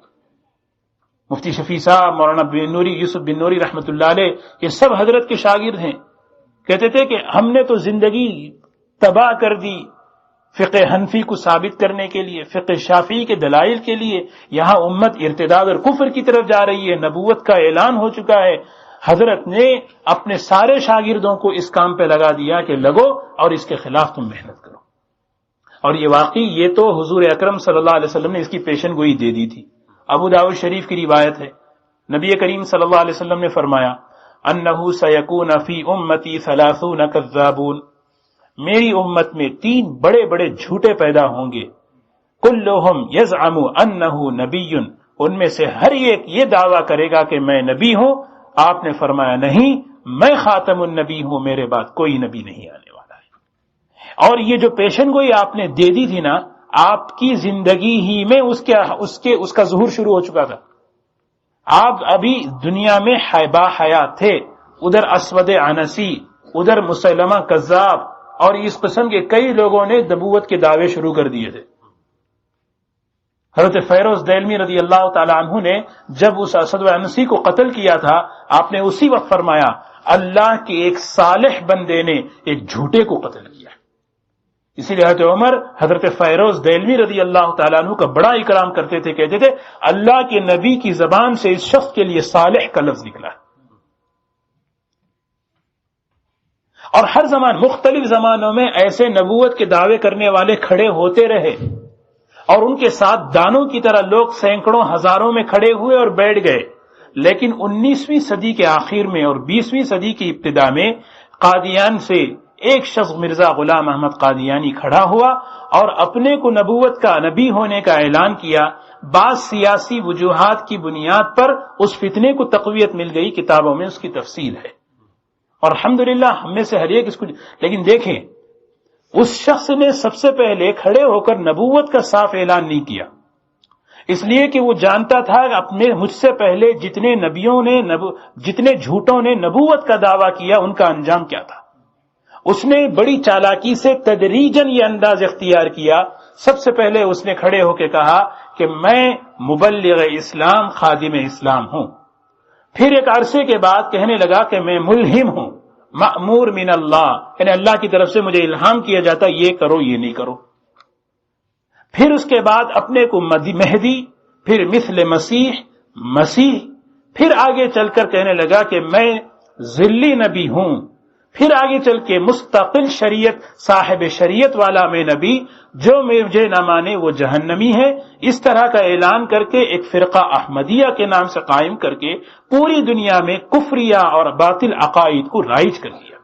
مفتی شفیع صاحب، مولانا بن نوری، یوسف بن نوری رحمت اللہ علیہ، یہ سب حضرت کے شاگرد ہیں، کہتے تھے کہ ہم نے تو زندگی تباہ کر دی فقہ حنفی کو ثابت کرنے کے لیے، فقہ شافعی کے دلائل کے لیے، یہاں امت ارتداد اور کفر کی طرف جا رہی ہے، نبوت کا اعلان ہو چکا ہے۔ حضرت نے اپنے سارے شاگردوں کو اس کام پہ لگا دیا کہ لگو اور اس کے خلاف تم محنت کرو، اور یہ واقعی یہ تو حضور اکرم صلی اللہ علیہ وسلم نے اس کی پیشن گوئی دے دی تھی۔ ابو داؤد شریف کی روایت ہے، نبی کریم صلی اللہ علیہ وسلم نے فرمایا انہ سیکون فی امتی 30 کذابون، میری امت میں 3 بڑے بڑے جھوٹے پیدا ہوں گے، کلہم یزعم انہ نبی، ان میں سے ہر ایک یہ دعویٰ کرے گا کہ میں نبی ہوں۔ آپ نے فرمایا نہیں، میں خاتم النبی ہوں، میرے بعد کوئی نبی نہیں آنے والا ہے۔ اور یہ جو پیشن گوئی آپ نے دے دی تھی نا، آپ کی زندگی ہی میں اس کا ظہور شروع ہو چکا تھا۔ آپ ابھی دنیا میں با حیات تھے، ادھر اسود عنسی، ادھر مسلمہ کذاب، اور اس قسم کے کئی لوگوں نے نبوت کے دعوے شروع کر دیے تھے۔ حضرت فیروز دہلوی رضی اللہ تعالی عنہ نے جب اس اسود عنسی کو قتل کیا تھا، آپ نے اسی وقت فرمایا اللہ کے ایک صالح بندے نے ایک جھوٹے کو قتل کیا۔ اسی لیے حضرت عمر حضرت فیروز دہلوی رضی اللہ تعالیٰ عنہ کا بڑا اکرام کرتے تھے، کہتے تھے اللہ کے نبی کی زبان سے اس شخص کے لیے صالح کا لفظ نکلا ہے۔ اور ہر زمان، مختلف زمانوں میں ایسے نبوت کے دعوے کرنے والے کھڑے ہوتے رہے، اور ان کے ساتھ دانوں کی طرح لوگ سینکڑوں ہزاروں میں کھڑے ہوئے اور بیٹھ گئے۔ لیکن 19ویں صدی کے آخر میں اور 20ویں صدی کی ابتدا میں قادیان سے ایک شخص مرزا غلام احمد قادیانی کھڑا ہوا اور اپنے کو نبوت کا نبی ہونے کا اعلان کیا۔ بعض سیاسی وجوہات کی بنیاد پر اس فتنے کو تقویت مل گئی، کتابوں میں اس کی تفصیل ہے، اور الحمدللہ ہم میں سے ہر ایک اس کو، لیکن دیکھیں اس شخص نے سب سے پہلے کھڑے ہو کر نبوت کا صاف اعلان نہیں کیا، اس لیے کہ وہ جانتا تھا کہ مجھ سے پہلے جتنے نبیوں نے جتنے جھوٹوں نے نبوت کا دعویٰ کیا ان کا انجام کیا تھا۔ اس نے بڑی چالاکی سے تدریجاً یہ انداز اختیار کیا۔ سب سے پہلے اس نے کھڑے ہو کے کہا کہ میں مبلغ اسلام، خادم اسلام ہوں۔ پھر ایک عرصے کے بعد کہنے لگا کہ میں ملہم ہوں، مأمور من اللہ، یعنی اللہ کی طرف سے مجھے الہام کیا جاتا یہ کرو یہ نہیں کرو۔ پھر اس کے بعد اپنے کو مہدی، پھر مثل مسیح، پھر آگے چل کر کہنے لگا کہ میں ذلی نبی ہوں، پھر آگے چل کے مستقل شریعت، صاحب شریعت والا میں نبی، جو مجھے نہ مانے وہ جہنمی ہے۔ اس طرح کا اعلان کر کے ایک فرقہ احمدیہ کے نام سے قائم کر کے پوری دنیا میں کفریہ اور باطل عقائد کو رائج کر دیا،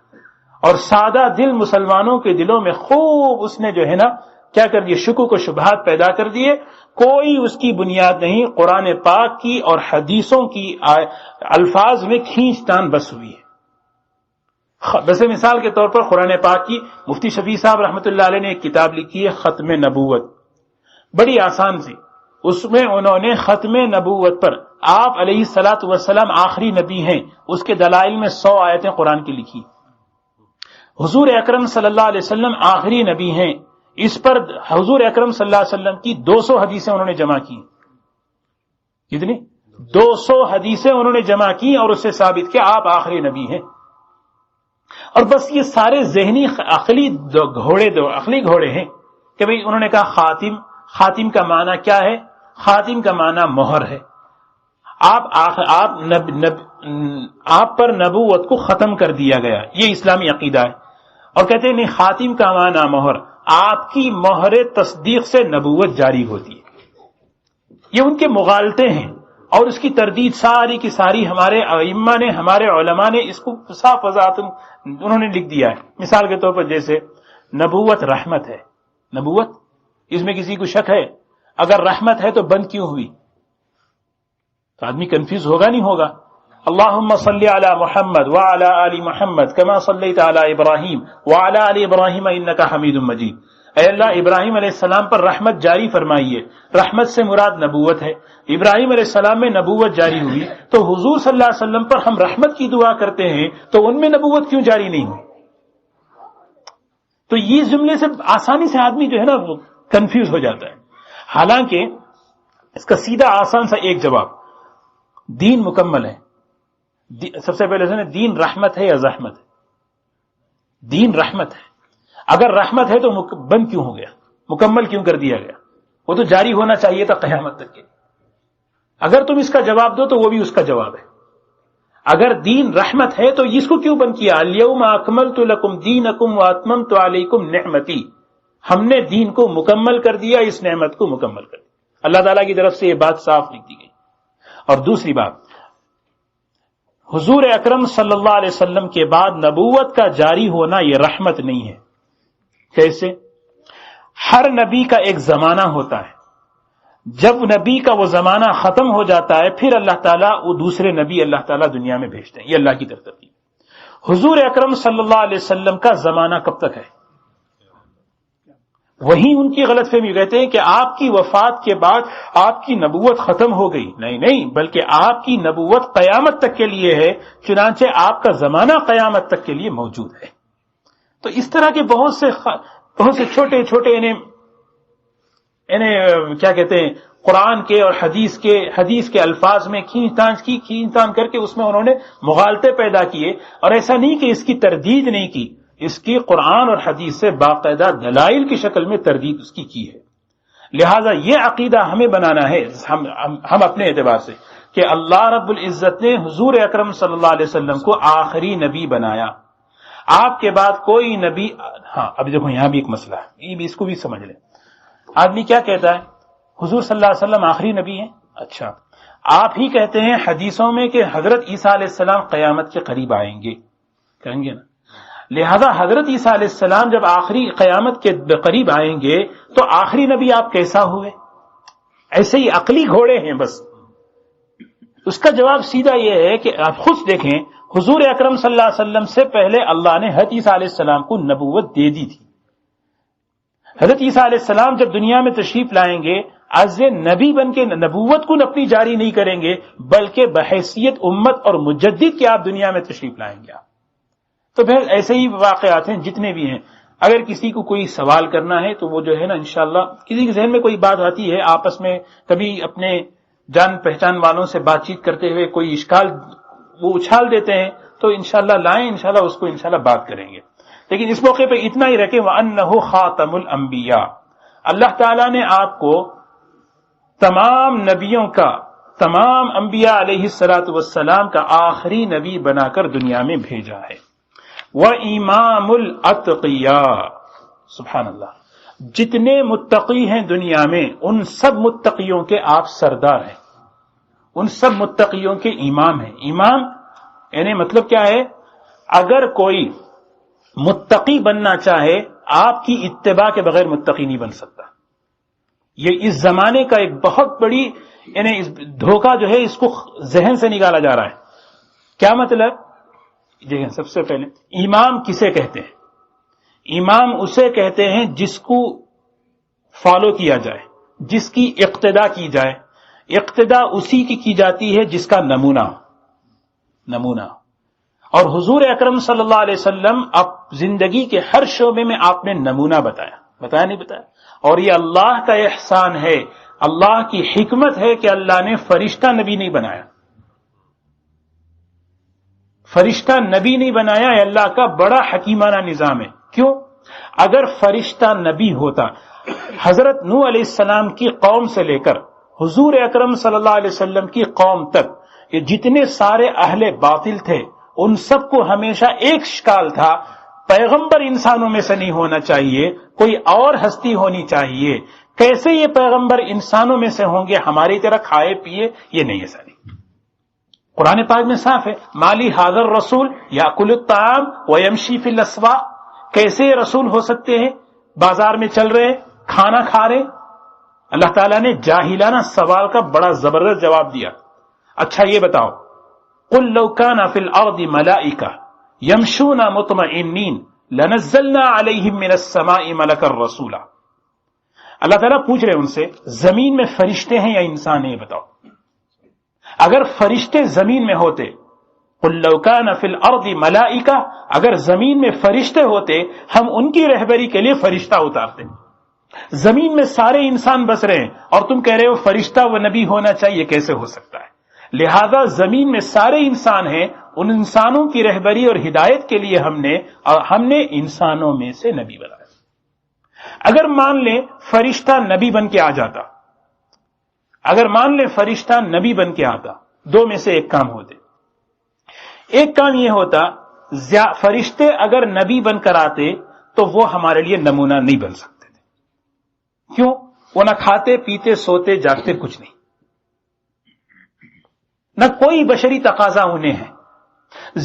اور سادہ دل مسلمانوں کے دلوں میں خوب اس نے جو ہے نا کیا کر دیے، شکوک و شبہات پیدا کر دیے۔ کوئی اس کی بنیاد نہیں، قرآن پاک کی اور حدیثوں کی الفاظ میں کھینچ تان بس ہوئی ہے۔ ویسے مثال کے طور پر قرآن پاک کی مفتی شفیع صاحب رحمت اللہ علیہ نے ایک کتاب لکھی ہے ختم نبوت، بڑی آسان سی، اس میں انہوں نے ختم نبوت پر آپ علیہ الصلوۃ والسلام آخری نبی ہیں اس کے دلائل میں 100 آیتیں قرآن کی لکھی۔ حضور اکرم صلی اللہ علیہ وسلم آخری نبی ہیں، اس پر حضور اکرم صلی اللہ علیہ وسلم کی 200 حدیثیں انہوں نے جمع کی۔ کتنی؟ 200 حدیثیں انہوں نے جمع کی اور اس سے ثابت کیا آپ آخری نبی ہیں۔ اور بس یہ سارے ذہنی عقلی گھوڑے ہیں کہ بھئی انہوں نے کہا خاتم کا معنی کیا ہے؟ خاتم کا معنی مہر ہے۔ آپ پر نبوت کو ختم کر دیا گیا، یہ اسلامی عقیدہ ہے. اور کہتے ہیں نہیں، خاتم کا معنی مہر، آپ کی مہر تصدیق سے نبوت جاری ہوتی ہے. یہ ان کے مغالطے ہیں، اور اس کی تردید ساری کی ساری ہمارے ائمہ نے، ہمارے علماء نے اس کو صاف وضاحت انہوں نے لکھ دیا ہے. مثال کے طور پر جیسے نبوت رحمت ہے، نبوت اس میں کسی کو شک ہے؟ اگر رحمت ہے تو بند کیوں ہوئی؟ تو آدمی کنفیوز ہوگا نہیں ہوگا. اللہم صلی علی محمد وعلی آل محمد کما صلیت علی ابراہیم وعلی آل ابراہیم انک حمید مجید. اے اللہ، ابراہیم علیہ السلام پر رحمت جاری فرمائیے. رحمت سے مراد نبوت ہے. ابراہیم علیہ السلام میں نبوت جاری ہوئی، تو حضور صلی اللہ علیہ وسلم پر ہم رحمت کی دعا کرتے ہیں، تو ان میں نبوت کیوں جاری نہیں ہوئی؟ تو یہ جملے سے آسانی سے آدمی جو ہے نا وہ کنفیوز ہو جاتا ہے. حالانکہ اس کا سیدھا آسان سا ایک جواب، دین مکمل ہے. سب سے پہلے سنیں، دین رحمت ہے یا زحمت ہے؟ دین رحمت ہے. اگر رحمت ہے تو بند کیوں ہو گیا؟ مکمل کیوں کر دیا گیا؟ وہ تو جاری ہونا چاہیے تھا قیامت تک کے. اگر تم اس کا جواب دو تو وہ بھی اس کا جواب ہے. اگر دین رحمت ہے تو اس کو کیوں بند کیا؟ الیوم اکملت لکم دینکم واتممت علیکم نعمتی. ہم نے دین کو مکمل کر دیا، اس نعمت کو مکمل کر دیا. اللہ تعالیٰ کی طرف سے یہ بات صاف لکھ دی گئی. اور دوسری بات، حضور اکرم صلی اللہ علیہ وسلم کے بعد نبوت کا جاری ہونا یہ رحمت نہیں ہے. کیسے؟ ہر نبی کا ایک زمانہ ہوتا ہے. جب نبی کا وہ زمانہ ختم ہو جاتا ہے، پھر اللہ تعالیٰ وہ دوسرے نبی اللہ تعالیٰ دنیا میں بھیجتے ہیں. یہ اللہ کی طرف ترتیب. حضور اکرم صلی اللہ علیہ وسلم کا زمانہ کب تک ہے؟ وہیں ان کی غلط فہمی. کہتے ہیں کہ آپ کی وفات کے بعد آپ کی نبوت ختم ہو گئی. نہیں، بلکہ آپ کی نبوت قیامت تک کے لیے ہے، چنانچہ آپ کا زمانہ قیامت تک کے لیے موجود ہے. تو اس طرح کے بہت سے چھوٹے چھوٹے انہیں کیا کہتے ہیں، قرآن کے اور حدیث کے الفاظ میں کھینچ تان کر کے اس میں انہوں نے مغالطے پیدا کیے. اور ایسا نہیں کہ اس کی تردید نہیں کی، اس کی قرآن اور حدیث سے باقاعدہ دلائل کی شکل میں تردید اس کی ہے. لہذا یہ عقیدہ ہمیں بنانا ہے ہم اپنے اعتبار سے کہ اللہ رب العزت نے حضور اکرم صلی اللہ علیہ وسلم کو آخری نبی بنایا. آپ کے بعد کوئی نبی. ہاں، اب دیکھو یہاں بھی ایک مسئلہ ہے، یہ بھی اس کو بھی سمجھ لیں. آدمی کیا کہتا ہے؟ حضور صلی اللہ علیہ وسلم آخری نبی ہیں. اچھا، آپ ہی کہتے ہیں حدیثوں میں کہ حضرت عیسیٰ علیہ السلام قیامت کے قریب آئیں گے، کہیں گے نا. لہذا حضرت عیسیٰ علیہ السلام جب آخری قیامت کے قریب آئیں گے تو آخری نبی آپ کیسا ہوئے؟ ایسے ہی عقلی گھوڑے ہیں بس. اس کا جواب سیدھا یہ ہے کہ آپ خود دیکھیں، حضور اکرم صلی اللہ علیہ وسلم سے پہلے اللہ نے حضرت عیسیٰ علیہ السلام کو نبوت دے دی تھی. حضرت عیسیٰ علیہ السلام جب دنیا میں تشریف لائیں گے، از نبی بن کے نبوت کو اپنی جاری نہیں کریں گے، بلکہ بحیثیت امت اور مجدد کے آپ دنیا میں تشریف لائیں گے. تو پھر ایسے ہی واقعات ہیں جتنے بھی ہیں. اگر کسی کو کوئی سوال کرنا ہے تو وہ جو ہے نا انشاءاللہ کسی کے ذہن میں کوئی بات آتی ہے، آپس میں کبھی اپنے جان پہچان والوں سے بات چیت کرتے ہوئے کوئی اشکال وہ اچھال دیتے ہیں، تو انشاءاللہ لائیں، انشاءاللہ اس کو انشاءاللہ بات کریں گے. لیکن اس موقع پہ اتنا ہی رکھیں وَأَنَّهُ خَاتَمُ الْأَنْبِيَاءِ. اللہ تعالیٰ نے آپ کو تمام نبیوں کا، تمام انبیاء علیہ السلام کا آخری نبی بنا کر دنیا میں بھیجا ہے. وَإِمَامُ الْأَتْقِيَاءِ. سبحان اللہ. جتنے متقی ہیں دنیا میں ان سب متقیوں کے آپ سردار ہیں، ان سب متقیوں کے امام ہیں. امام یعنی مطلب کیا ہے؟ اگر کوئی متقی بننا چاہے آپ کی اتباع کے بغیر متقی نہیں بن سکتا. یہ اس زمانے کا ایک بہت بڑی یعنی دھوکہ جو ہے اس کو ذہن سے نکالا جا رہا ہے. کیا مطلب؟ دیکھیں، سب سے پہلے امام کسے کہتے ہیں؟ امام اسے کہتے ہیں جس کو فالو کیا جائے، جس کی اقتداء کی جائے. اقتداء اسی کی جاتی ہے جس کا نمونہ. اور حضور اکرم صلی اللہ علیہ وسلم اب زندگی کے ہر شعبے میں آپ نے نمونہ بتایا نہیں بتایا. اور یہ اللہ کا احسان ہے، اللہ کی حکمت ہے کہ اللہ نے فرشتہ نبی نہیں بنایا. فرشتہ نبی نہیں بنایا، یہ اللہ کا بڑا حکیمانہ نظام ہے. کیوں؟ اگر فرشتہ نبی ہوتا، حضرت نوح علیہ السلام کی قوم سے لے کر حضور اکرم صلی اللہ علیہ وسلم کی قوم تک یہ جتنے سارے اہل باطل تھے ان سب کو ہمیشہ ایک اشکال تھا، پیغمبر انسانوں میں سے نہیں ہونا چاہیے، کوئی اور ہستی ہونی چاہیے. کیسے یہ پیغمبر انسانوں میں سے ہوں گے ہماری طرح کھائے پیے؟ یہ نہیں، ایسا نہیں. قرآن پاک میں صاف ہے، مالی حاضر رسول یاکل الطعام ویمشی فی الاسواق. کیسے یہ رسول ہو سکتے ہیں بازار میں چل رہے کھانا کھا رہے؟ اللہ تعالیٰ نے جاہلانہ سوال کا بڑا زبردست جواب دیا. اچھا یہ بتاؤ، قل لو كان في الارض ملائکہ یمشون مطمئنین لنزلنا علیہم من السماء ملکا رسولا. اللہ تعالیٰ پوچھ رہے ان سے زمین میں فرشتے ہیں یا انسان ہیں؟ یہ بتاؤ. اگر فرشتے زمین میں ہوتے، قل لو كان في الارض ملائکہ، اگر زمین میں فرشتے ہوتے ہم ان کی رہبری کے لیے فرشتہ اتارتے. زمین میں سارے انسان بس رہے ہیں اور تم کہہ رہے ہو فرشتہ و نبی ہونا چاہیے، کیسے ہو سکتا ہے؟ لہذا زمین میں سارے انسان ہیں، ان انسانوں کی رہبری اور ہدایت کے لیے ہم نے انسانوں میں سے نبی بنایا. اگر مان لیں فرشتہ نبی بن کے آ جاتا، اگر مان لیں فرشتہ نبی بن کے آتا، دو میں سے ایک کام ہوتے. ایک کام یہ ہوتا، فرشتے اگر نبی بن کر آتے تو وہ ہمارے لیے نمونہ نہیں بن سکتے تھے. کیوں؟ وہ نہ کھاتے پیتے سوتے جاگتے کچھ نہیں، نہ کوئی بشری تقاضا انہیں ہے.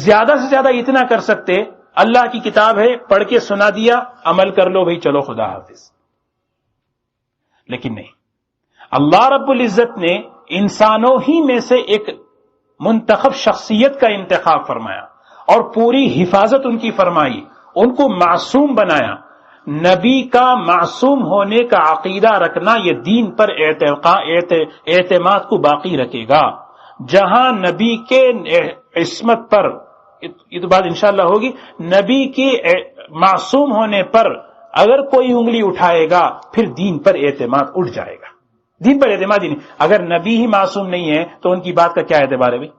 زیادہ سے زیادہ اتنا کر سکتے، اللہ کی کتاب ہے پڑھ کے سنا دیا، عمل کر لو بھائی، چلو خدا حافظ. لیکن نہیں، اللہ رب العزت نے انسانوں ہی میں سے ایک منتخب شخصیت کا انتخاب فرمایا اور پوری حفاظت ان کی فرمائی، ان کو معصوم بنایا. نبی کا معصوم ہونے کا عقیدہ رکھنا یہ دین پر اعتماد کو باقی رکھے گا. جہاں نبی کے عصمت پر، یہ تو بات انشاءاللہ ہوگی، نبی کے معصوم ہونے پر اگر کوئی انگلی اٹھائے گا پھر دین پر اعتماد اٹھ جائے گا. دین پر اعتماد ہی نہیں. اگر نبی ہی معصوم نہیں ہے تو ان کی بات کا کیا اعتبار ہے بھائی؟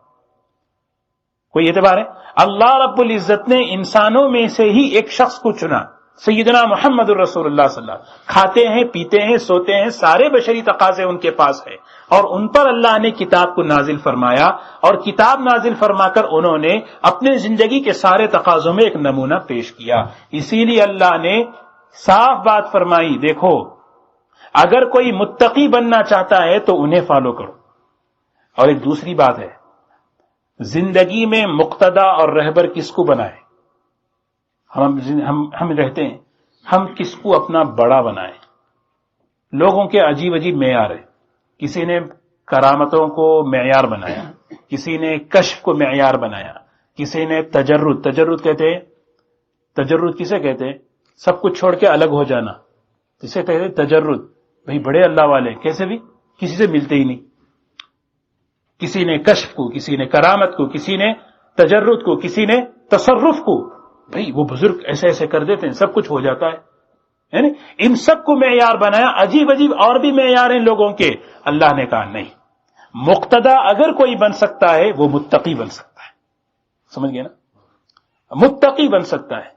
کوئی اعتبار ہے؟ اللہ رب العزت نے انسانوں میں سے ہی ایک شخص کو چنا، سیدنا محمد الرسول اللہ صلی اللہ علیہ وسلم. کھاتے ہیں پیتے ہیں سوتے ہیں، سارے بشری تقاضے ان کے پاس ہیں، اور ان پر اللہ نے کتاب کو نازل فرمایا، اور کتاب نازل فرما کر انہوں نے اپنے زندگی کے سارے تقاضوں میں ایک نمونہ پیش کیا. اسی لیے اللہ نے صاف بات فرمائی، دیکھو اگر کوئی متقی بننا چاہتا ہے تو انہیں فالو کرو. اور ایک دوسری بات ہے، زندگی میں مقتدا اور رہبر کس کو بنائے؟ ہم رہتے ہیں، ہم کس کو اپنا بڑا بنائیں؟ لوگوں کے عجیب عجیب معیار ہیں. کسی نے کرامتوں کو معیار بنایا، کسی نے کشف کو معیار بنایا، کسی نے تجرد کہتے ہیں. تجرد کسے کہتے ہیں؟ سب کچھ چھوڑ کے الگ ہو جانا، جسے کہتے ہیں تجرد. بھئی بڑے اللہ والے کیسے بھی کسی سے ملتے ہی نہیں. کسی نے کشف کو، کسی نے کرامت کو، کسی نے تجرد کو، کسی نے تصرف کو. بھئی وہ بزرگ ایسے ایسے کر دیتے ہیں سب کچھ ہو جاتا ہے. یعنی ان سب کو معیار بنایا. عجیب عجیب اور بھی معیار ہیں لوگوں کے. اللہ نے کہا نہیں، مقتدا اگر کوئی بن سکتا ہے وہ متقی بن سکتا ہے. سمجھ گئے نا؟ متقی بن سکتا ہے.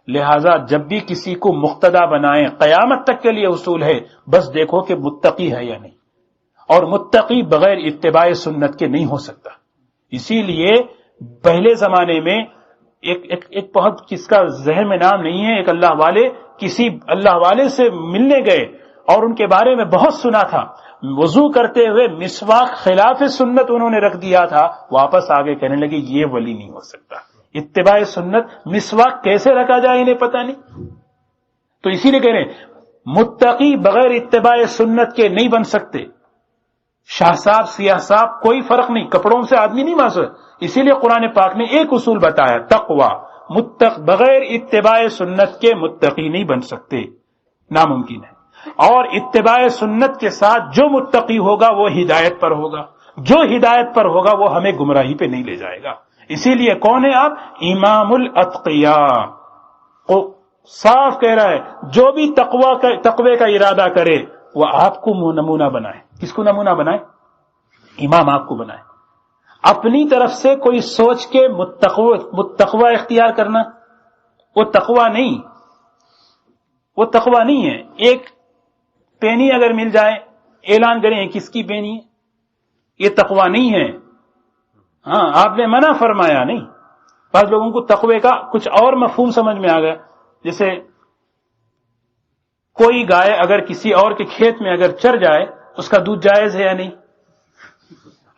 لہذا جب بھی کسی کو مقتدا بنائیں، قیامت تک کے لیے اصول ہے، بس دیکھو کہ متقی ہے یا نہیں. اور متقی بغیر اتباع سنت کے نہیں ہو سکتا. اسی لیے پہلے زمانے میں ایک بہت، کس کا ذہن میں نام نہیں ہے، ایک اللہ والے کسی اللہ والے سے ملنے گئے اور ان کے بارے میں بہت سنا تھا. وضو کرتے ہوئے مسواک خلاف سنت انہوں نے رکھ دیا تھا. واپس آگے کہنے لگے یہ ولی نہیں ہو سکتا. اتباع سنت، مسواک کیسے رکھا جائے انہیں پتہ نہیں. تو اسی لیے کہہ رہے ہیں متقی بغیر اتباع سنت کے نہیں بن سکتے. شاہ صاحب سیاہ صاحب کوئی فرق نہیں، کپڑوں سے آدمی نہیں مانس. اسی لیے قرآن پاک نے ایک اصول بتایا، تقوی. بغیر اتباع سنت کے متقی نہیں بن سکتے، ناممکن ہے. اور اتباع سنت کے ساتھ جو متقی ہوگا وہ ہدایت پر ہوگا، جو ہدایت پر ہوگا وہ ہمیں گمراہی پہ نہیں لے جائے گا. اسی لیے کون ہے آپ؟ امام الاتقیاء. صاف کہہ رہا ہے جو بھی تقوی کا ارادہ کرے وہ آپ کو نمونہ بنائے. کس کو نمونہ بنائے؟ امام آپ کو بنائے. اپنی طرف سے کوئی سوچ کے متقوی اختیار کرنا وہ تقوی نہیں، وہ تقوی نہیں ہے. ایک پینی اگر مل جائے، اعلان کریں کس کی بینی ہے؟ یہ تقوی نہیں ہے. ہاں آپ نے منع فرمایا نہیں. بعض لوگوں کو تقوی کا کچھ اور مفہوم سمجھ میں آ گیا. جیسے کوئی گائے اگر کسی اور کے کھیت میں اگر چر جائے اس کا دودھ جائز ہے یا نہیں.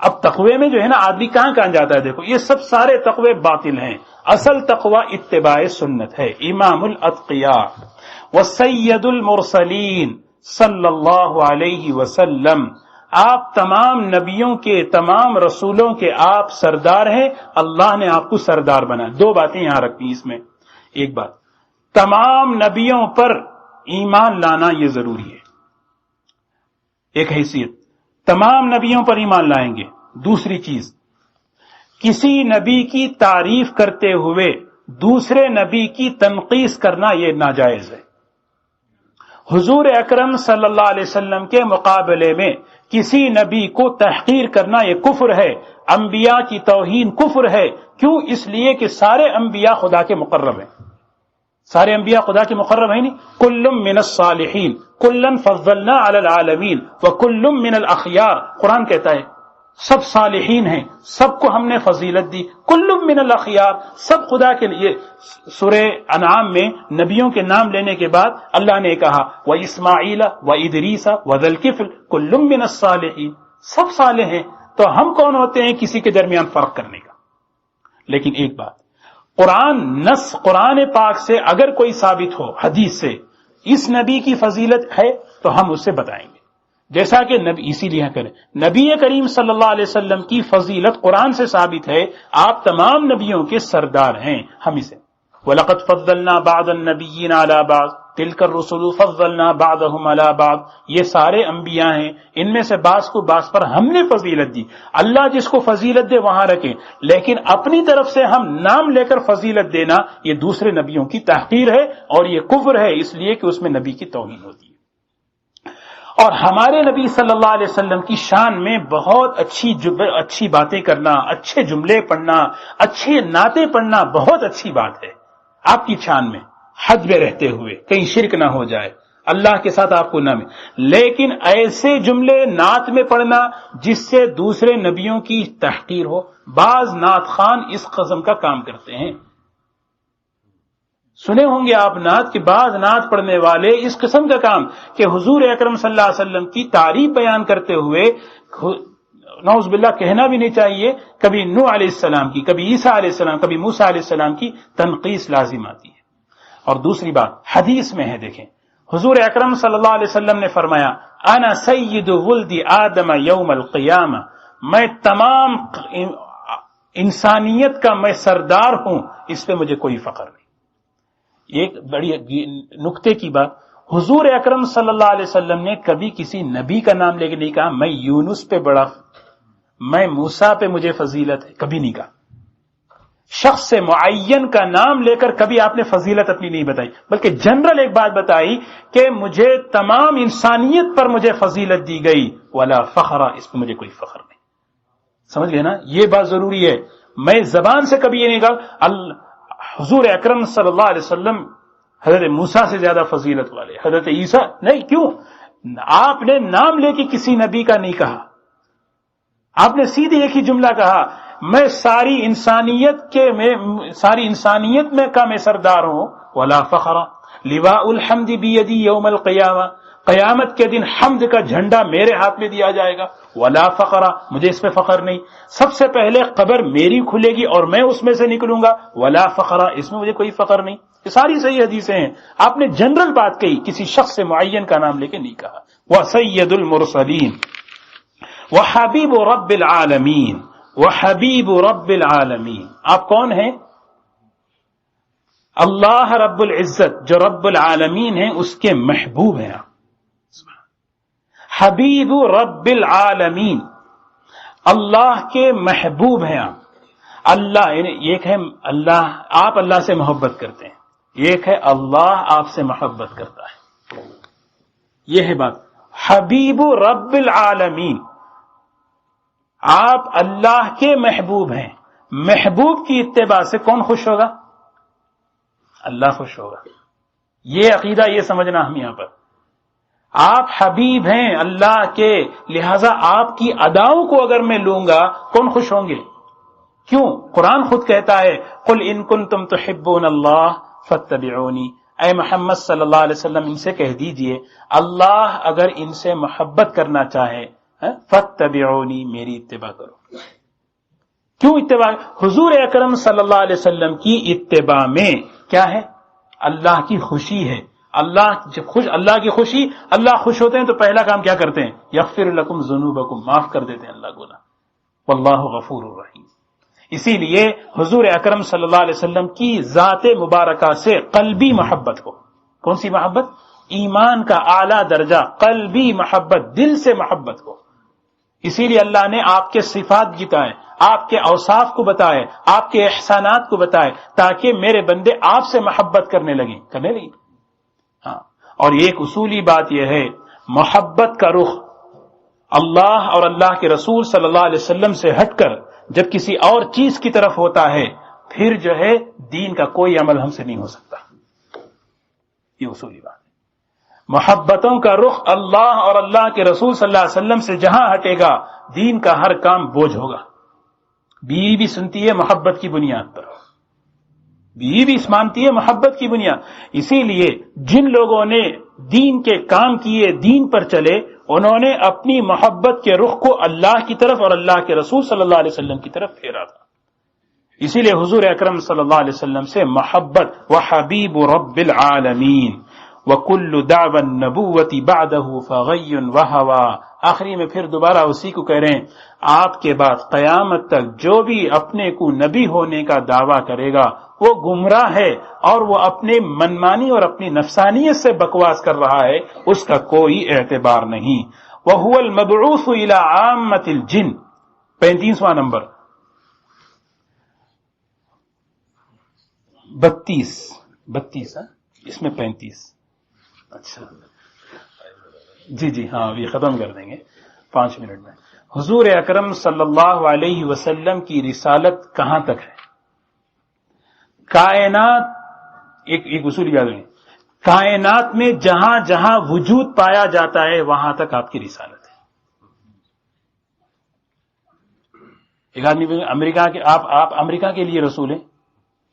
اب تقوی میں جو ہے نا آدمی کہاں کہاں جاتا ہے. دیکھو یہ سب سارے تقوی باطل ہیں. اصل تقوی اتباع سنت ہے. امام الاتقیاء وسید المرسلین صلی اللہ علیہ وسلم، آپ تمام نبیوں کے تمام رسولوں کے آپ سردار ہیں. اللہ نے آپ کو سردار بنا. دو باتیں یہاں رکھتی اس میں. ایک بات، تمام نبیوں پر ایمان لانا یہ ضروری ہے، ایک حیثیت تمام نبیوں پر ایمان لائیں گے. دوسری چیز، کسی نبی کی تعریف کرتے ہوئے دوسرے نبی کی تنقیص کرنا یہ ناجائز ہے. حضور اکرم صلی اللہ علیہ وسلم کے مقابلے میں کسی نبی کو تحقیر کرنا یہ کفر ہے. انبیاء کی توہین کفر ہے. کیوں؟ اس لیے کہ سارے انبیاء خدا کے مقرب ہیں. سارے انبیاء خدا کے مقرب ہیں نہیں. کل من الصالحین کلا فضلنا علی العالمین وکل من الاخیار. قرآن کہتا ہے سب صالحین ہیں، سب کو ہم نے فضیلت دی. کل من الاخیار، سب خدا کے لیے. سورہ انعام میں نبیوں کے نام لینے کے بعد اللہ نے کہا واسماعیل وادریس وذا الکفل کل من الصالحین، سب صالح ہیں. تو ہم کون ہوتے ہیں کسی کے درمیان فرق کرنے کا. لیکن ایک بات، قرآن پاک سے اگر کوئی ثابت ہو حدیث سے اس نبی کی فضیلت ہے تو ہم اسے بتائیں گے. جیسا کہ نبی، اسی لیے کریں نبی کریم صلی اللہ علیہ وسلم کی فضیلت قرآن سے ثابت ہے. آپ تمام نبیوں کے سردار ہیں. ہم اسے وَلَقَدْ فَضَّلْنَا بَعْضَ النَّبِيِّينَ عَلَى بَعْضٍ تِلْكَ الرُّسُلُ فَضَّلْنَا بَعْضَهُمْ عَلَى بَعْضٍ. یہ سارے انبیاء ہیں، ان میں سے بعض کو بعض پر ہم نے فضیلت دی. اللہ جس کو فضیلت دے وہاں رکھیں، لیکن اپنی طرف سے ہم نام لے کر فضیلت دینا یہ دوسرے نبیوں کی تحقیر ہے اور یہ کفر ہے، اس لیے کہ اس میں نبی کی توہین ہوتی ہے. اور ہمارے نبی صلی اللہ علیہ وسلم کی شان میں بہت اچھی باتیں کرنا، اچھے جملے پڑھنا، اچھے نعتیں پڑھنا بہت اچھی بات ہے. آپ کی شان میں حد میں رہتے ہوئے کہیں شرک نہ ہو جائے، اللہ کے ساتھ آپ کو نہ ملے. لیکن ایسے جملے نعت میں پڑھنا جس سے دوسرے نبیوں کی تحقیر ہو، بعض نعت خان اس قسم کا کام کرتے ہیں. سنے ہوں گے آپ نعت کے بعض نعت پڑھنے والے اس قسم کا کام کہ حضور اکرم صلی اللہ علیہ وسلم کی تعریف بیان کرتے ہوئے نعوذ باللہ کہنا بھی نہیں چاہیے، کبھی نوح علیہ السلام کی، کبھی عیسیٰ علیہ السلام، کبھی موسیٰ علیہ السلام کی تنقیص لازم آتی ہے. اور دوسری بات حدیث میں ہے، دیکھیں حضور اکرم صلی اللہ علیہ وسلم نے فرمایا انا سید ولد آدم یوم القیامہ، میں تمام انسانیت کا میں سردار ہوں، اس پہ مجھے کوئی فخر نہیں. ایک بڑی نکتے کی بات، حضور اکرم صلی اللہ علیہ وسلم نے کبھی کسی نبی کا نام لے کے نہیں کہا میں یونس پہ بڑا، میں موسیٰ پہ مجھے فضیلت ہے، کبھی نہیں کہا. شخص سے معین کا نام لے کر کبھی آپ نے فضیلت اپنی نہیں بتائی، بلکہ جنرل ایک بات بتائی کہ مجھے تمام انسانیت پر مجھے فضیلت دی گئی، ولا فخر، اس پہ مجھے کوئی فخر نہیں. سمجھ گئے نا؟ یہ بات ضروری ہے. میں زبان سے کبھی یہ نہیں کہا حضور اکرم صلی اللہ علیہ وسلم حضرت موسیٰ سے زیادہ فضیلت والے، حضرت عیسیٰ نہیں. کیوں؟ آپ نے نام لے کے کسی نبی کا نہیں کہا، آپ نے سیدھے ایک ہی جملہ کہا میں ساری انسانیت میں کا میں سردار ہوں. ولا فخر لواء الحمد بیدی یوم القیامہ، قیامت کے دن حمد کا جھنڈا میرے ہاتھ میں دیا جائے گا. ولا فخر، مجھے اس پہ فخر نہیں. سب سے پہلے قبر میری کھلے گی اور میں اس میں سے نکلوں گا. ولا فخر، اس میں مجھے کوئی فخر نہیں. یہ ساری صحیح حدیثیں ہیں. آپ نے جنرل بات کہی، کسی شخص سے معین کا نام لے کے نہیں کہا. وسید المرسلین وحبیب رب العالمین، وحبیب رب العالمین. آپ کون ہیں؟ اللہ رب العزت جو رب العالمین ہیں اس کے محبوب ہیں. حبیب رب العالمین، اللہ کے محبوب ہیں آپ. اللہ یعنی ایک ہے اللہ، آپ اللہ سے محبت کرتے ہیں، ایک ہے اللہ آپ سے محبت کرتا ہے. یہ ہے بات. حبیب رب العالمین، آپ اللہ کے محبوب ہیں. محبوب کی اتباع سے کون خوش ہوگا؟ اللہ خوش ہوگا. یہ عقیدہ، یہ سمجھنا ہم یہاں پر. آپ حبیب ہیں اللہ کے، لہذا آپ کی اداؤں کو اگر میں لوں گا کون خوش ہوں گے؟ کیوں؟ قرآن خود کہتا ہے قل ان کنتم تحبون اللہ فاتبعونی، اے محمد صلی اللہ علیہ وسلم ان سے کہہ دیجئے اللہ اگر ان سے محبت کرنا چاہے فاتبعونی، میری اتباع کرو۔ کیوں اتباع؟ حضور اکرم صلی اللہ علیہ وسلم کی اتباع میں کیا ہے؟ اللہ کی خوشی ہے۔ اللہ کی خوشی، اللہ خوش ہوتے ہیں تو پہلا کام کیا کرتے ہیں؟ یغفر لکم ذنوبکم، معاف کر دیتے ہیں اللہ گناہ، واللہ غفور الرحیم۔ اسی لیے حضور اکرم صلی اللہ علیہ وسلم کی ذات مبارکہ سے قلبی محبت کو، کون سی محبت؟ ایمان کا اعلیٰ درجہ، قلبی محبت، دل سے محبت کو، اسی لیے اللہ نے آپ کے صفات بتائے، آپ کے اوصاف کو بتائے، آپ کے احسانات کو بتائے، تاکہ میرے بندے آپ سے محبت کرنے لگیں۔ ہاں، اور ایک اصولی بات یہ ہے، محبت کا رخ اللہ اور اللہ کے رسول صلی اللہ علیہ وسلم سے ہٹ کر جب کسی اور چیز کی طرف ہوتا ہے، پھر جو ہے دین کا کوئی عمل ہم سے نہیں ہو سکتا۔ یہ اصولی بات ہے۔ محبتوں کا رخ اللہ اور اللہ کے رسول صلی اللہ علیہ وسلم سے جہاں ہٹے گا، دین کا ہر کام بوجھ ہوگا۔ بیوی بھی سنتی ہے محبت کی بنیاد پر، بیوی بھی مانتی ہے محبت کی بنیاد۔ اسی لیے جن لوگوں نے دین کے کام کیے، دین پر چلے، انہوں نے اپنی محبت کے رخ کو اللہ کی طرف اور اللہ کے رسول صلی اللہ علیہ وسلم کی طرف پھیرا تھا۔ اسی لیے حضور اکرم صلی اللہ علیہ وسلم سے محبت، وحبیب رب العالمین وَكُلُّ دَعْوَ النَّبُوَّةِ بَعْدَهُ فَغَيٌّ وَهَوَى، آخری میں پھر دوبارہ اسی کو کہہ رہے ہیں، آپ کے بعد قیامت تک جو بھی اپنے کو نبی ہونے کا دعویٰ کرے گا وہ گمراہ ہے، اور وہ اپنے منمانی اور اپنی نفسانیت سے بکواس کر رہا ہے، اس کا کوئی اعتبار نہیں۔ وَهُوَ الْمَبْعُوثُ إِلَىٰ عَامَّةِ الْجِنِّ، 35واں نمبر، 32 اس میں 35، اچھا جی ہاں، یہ ختم کر دیں گے 5 منٹ میں۔ حضور اکرم صلی اللہ علیہ وسلم کی رسالت کہاں تک ہے؟ کائنات، ایک اصول یاد رکھیں، کائنات میں جہاں جہاں وجود پایا جاتا ہے وہاں تک آپ کی رسالت ہے۔ ایک آدمی امریکہ کے، آپ امریکہ کے لیے رسول ہیں؟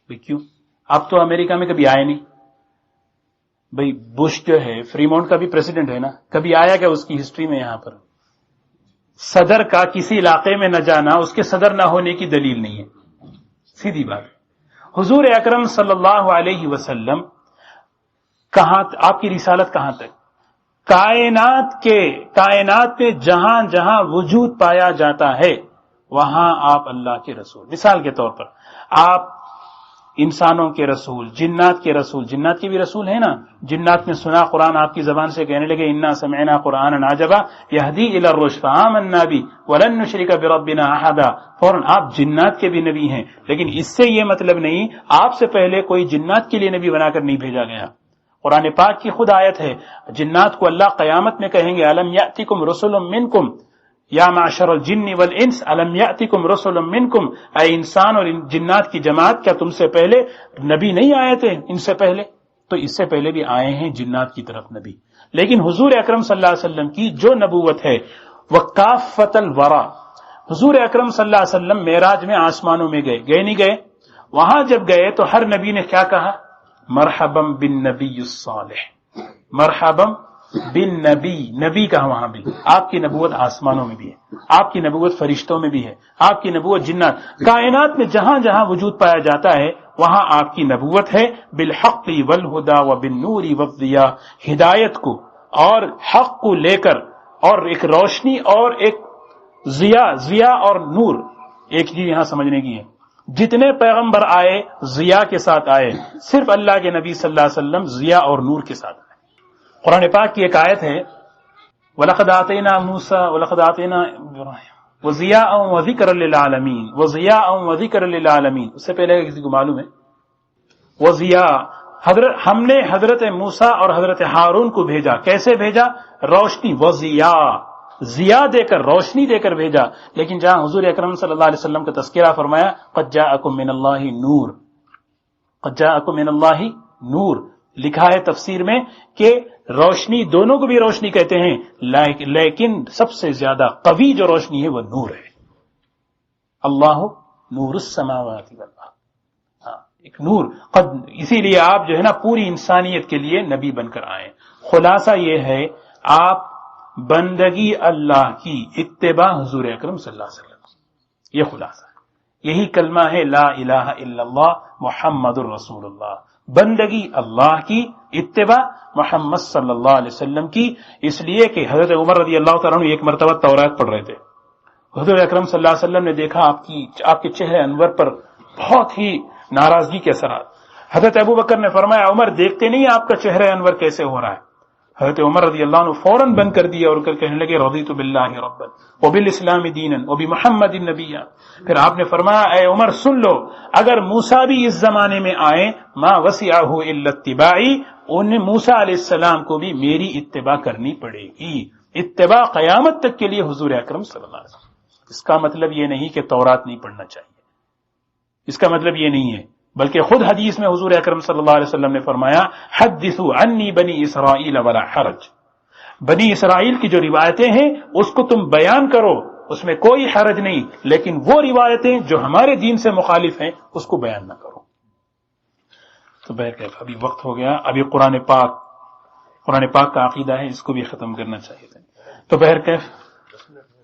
بھئی کیوں؟ آپ تو امریکہ میں کبھی آئے نہیں۔ بھئی بش جو ہے فریمونٹ کا بھی پریزیڈنٹ ہے نا، کبھی آیا کیا اس کی ہسٹری میں؟ یہاں پر صدر کا کسی علاقے میں نہ جانا اس کے صدر نہ ہونے کی دلیل نہیں ہے، سیدھی بات۔ حضور اکرم صلی اللہ علیہ وسلم کہاں، آپ کی رسالت کہاں تک؟ کائنات میں جہاں جہاں وجود پایا جاتا ہے وہاں آپ اللہ کے رسول۔ مثال کے طور پر آپ انسانوں کے رسول، جنات کے رسول، جنات کے بھی رسول ہیں نا، جنات نے سنا قرآن، آپ کی زبان سے کہنے لگے انا سمعنا قرآنا عجبا یہدی الی الرشد فآمنا بہ ولن نشرک بربنا احدا، فوراً آپ جنات کے بھی نبی ہیں۔ لیکن اس سے یہ مطلب نہیں آپ سے پہلے کوئی جنات کے لیے نبی بنا کر نہیں بھیجا گیا۔ قرآن پاک کی خود آیت ہے، جنات کو اللہ قیامت میں کہیں گے الم یأتکم رسل منکم یا معشر الجن والانس الم یأتکم رسل منکم، اے انسان اور جنات کی جماعت کیا تم سے پہلے نبی نہیں آئے تھے؟ ان سے پہلے تو اس سے پہلے بھی آئے ہیں جنات کی طرف نبی، لیکن حضور اکرم صلی اللہ علیہ وسلم کی جو نبوت ہے وہ کافۃ الورا۔ حضور اکرم صلی اللہ علیہ وسلم معراج میں آسمانوں میں گئے نہیں گئے؟ وہاں جب گئے تو ہر نبی نے کیا کہا؟ مرحبا بالنبی الصالح، مرحبا بالنبی، نبی کہا وہاں بھی۔ آپ کی نبوت آسمانوں میں بھی ہے، آپ کی نبوت فرشتوں میں بھی ہے، آپ کی نبوت جنات، کائنات میں جہاں جہاں وجود پایا جاتا ہے وہاں آپ کی نبوت ہے۔ بالحق والہدی وبالنور والضیاء، ہدایت کو اور حق کو لے کر، اور ایک روشنی اور ایک ضیاء اور نور۔ ایک چیز یہاں سمجھنے کی ہے، جتنے پیغمبر آئے ضیاء کے ساتھ آئے، صرف اللہ کے نبی صلی اللہ علیہ وسلم ضیاء اور نور کے ساتھ آئے۔ قرآن پاک کی ایک آیت ہے وَلَقَدْ آتَيْنَا مُوسَىٰ وَلَقَدْ آتَيْنَا إِبْرَاهِيمَ وَضِيَاءً وَذِكْرًا لِلْعَالَمِينَ، وَضِيَاءً وَذِكْرًا لِلْعَالَمِينَ، اس سے پہلے کسی کو معلوم ہے؟ وضیاء، ہم نے حضرت موسیٰ اور حضرت ہارون کو بھیجا، کیسے بھیجا؟ روشنی، وضیاء، ضیاء دے کر، روشنی دے کر بھیجا۔ لیکن جہاں حضور اکرم صلی اللہ علیہ وسلم کا تذکرہ فرمایا قد جاءکم من اللہ نور، قد جاءکم من اللہ نور، لکھا ہے تفسیر میں کہ روشنی دونوں کو بھی روشنی کہتے ہیں، لیکن سب سے زیادہ قوی جو روشنی ہے وہ نور ہے. اللہ نور السماوات والارض، ایک نور. اسی لیے آپ جو ہے نا پوری انسانیت کے لیے نبی بن کر آئے. خلاصہ یہ ہے، آپ بندگی اللہ کی، اتباع حضور اکرم صلی اللہ علیہ وسلم، یہ خلاصہ ہے. یہی کلمہ ہے لا الہ الا اللہ محمد الرسول اللہ. بندگی اللہ کی، اتباع محمد صلی اللہ علیہ وسلم کی. اس لیے کہ حضرت عمر رضی اللہ تعالیٰ عنہ ایک مرتبہ تورات پڑھ رہے تھے. حضور اکرم صلی اللہ علیہ وسلم نے دیکھا آپ کے چہرے انور پر بہت ہی ناراضگی کے اثرات. حضرت ابو بکر نے فرمایا عمر دیکھتے نہیں آپ کا چہرہ انور کیسے ہو رہا ہے؟ حضرت عمر رضی اللہ عنہ فوراً بند کر دیا اور کہنے لگے رضیت باللہ ربا وبالاسلام دینا وبمحمد نبیا. پھر آپ نے فرمایا اے عمر سن لو، اگر موسیٰ بھی اس زمانے میں آئے ما وسعہ الا اتباعی، انہیں موسیٰ علیہ السلام کو بھی میری اتباع کرنی پڑے گی. اتباع قیامت تک کے لیے حضور اکرم صلی اللہ علیہ وسلم. اس کا مطلب یہ نہیں کہ تورات نہیں پڑھنا چاہیے، اس کا مطلب یہ نہیں ہے، بلکہ خود حدیث میں حضور اکرم صلی اللہ علیہ وسلم نے فرمایا حدثوا عنی بنی اسرائیل ولا حرج. بنی اسرائیل کی جو روایتیں ہیں اس کو تم بیان کرو، اس میں کوئی حرج نہیں، لیکن وہ روایتیں جو ہمارے دین سے مخالف ہیں اس کو بیان نہ کرو. تو بہرکیف ابھی وقت ہو گیا. ابھی قرآن پاک کا عقیدہ ہے، اس کو بھی ختم کرنا چاہیے تھا. تو بہرکیف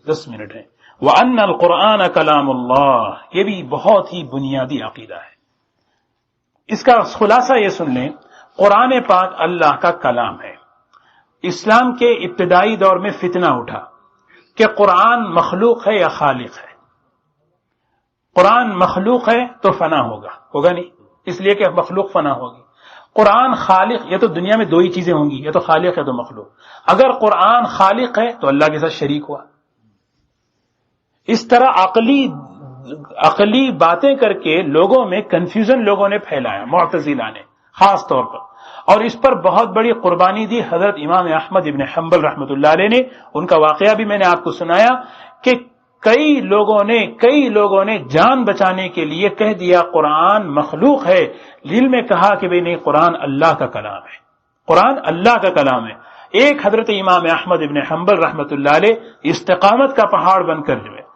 10 منٹ ہے. وَأَنَّ الْقُرْآنَ كَلَامُ اللَّهِ، یہ بھی بہت ہی بنیادی عقیدہ ہے. اس کا خلاصہ یہ سن لیں، قرآن پاک اللہ کا کلام ہے. اسلام کے ابتدائی دور میں فتنہ اٹھا کہ قرآن مخلوق ہے یا خالق ہے. قرآن مخلوق ہے تو فنا ہوگا نہیں، اس لیے کہ مخلوق فنا ہوگی. قرآن خالق، یا تو دنیا میں دو ہی چیزیں ہوں گی، یا تو خالق ہے تو مخلوق. اگر قرآن خالق ہے تو اللہ کے ساتھ شریک ہوا. اس طرح عقلی باتیں کر کے لوگوں میں کنفیوژن لوگوں نے پھیلایا، معتزلہ نے خاص طور پر. اور اس پر بہت بڑی قربانی دی حضرت امام احمد ابن حنبل رحمۃ اللہ علیہ نے. ان کا واقعہ بھی میں نے آپ کو سنایا کہ کئی لوگوں نے جان بچانے کے لیے کہہ دیا قرآن مخلوق ہے، دل میں کہا کہ بھئی نہیں، قرآن اللہ کا کلام ہے، قرآن اللہ کا کلام ہے. ایک حضرت امام احمد ابن حنبل رحمۃ اللہ علیہ استقامت کا پہاڑ بن کر جو ہے،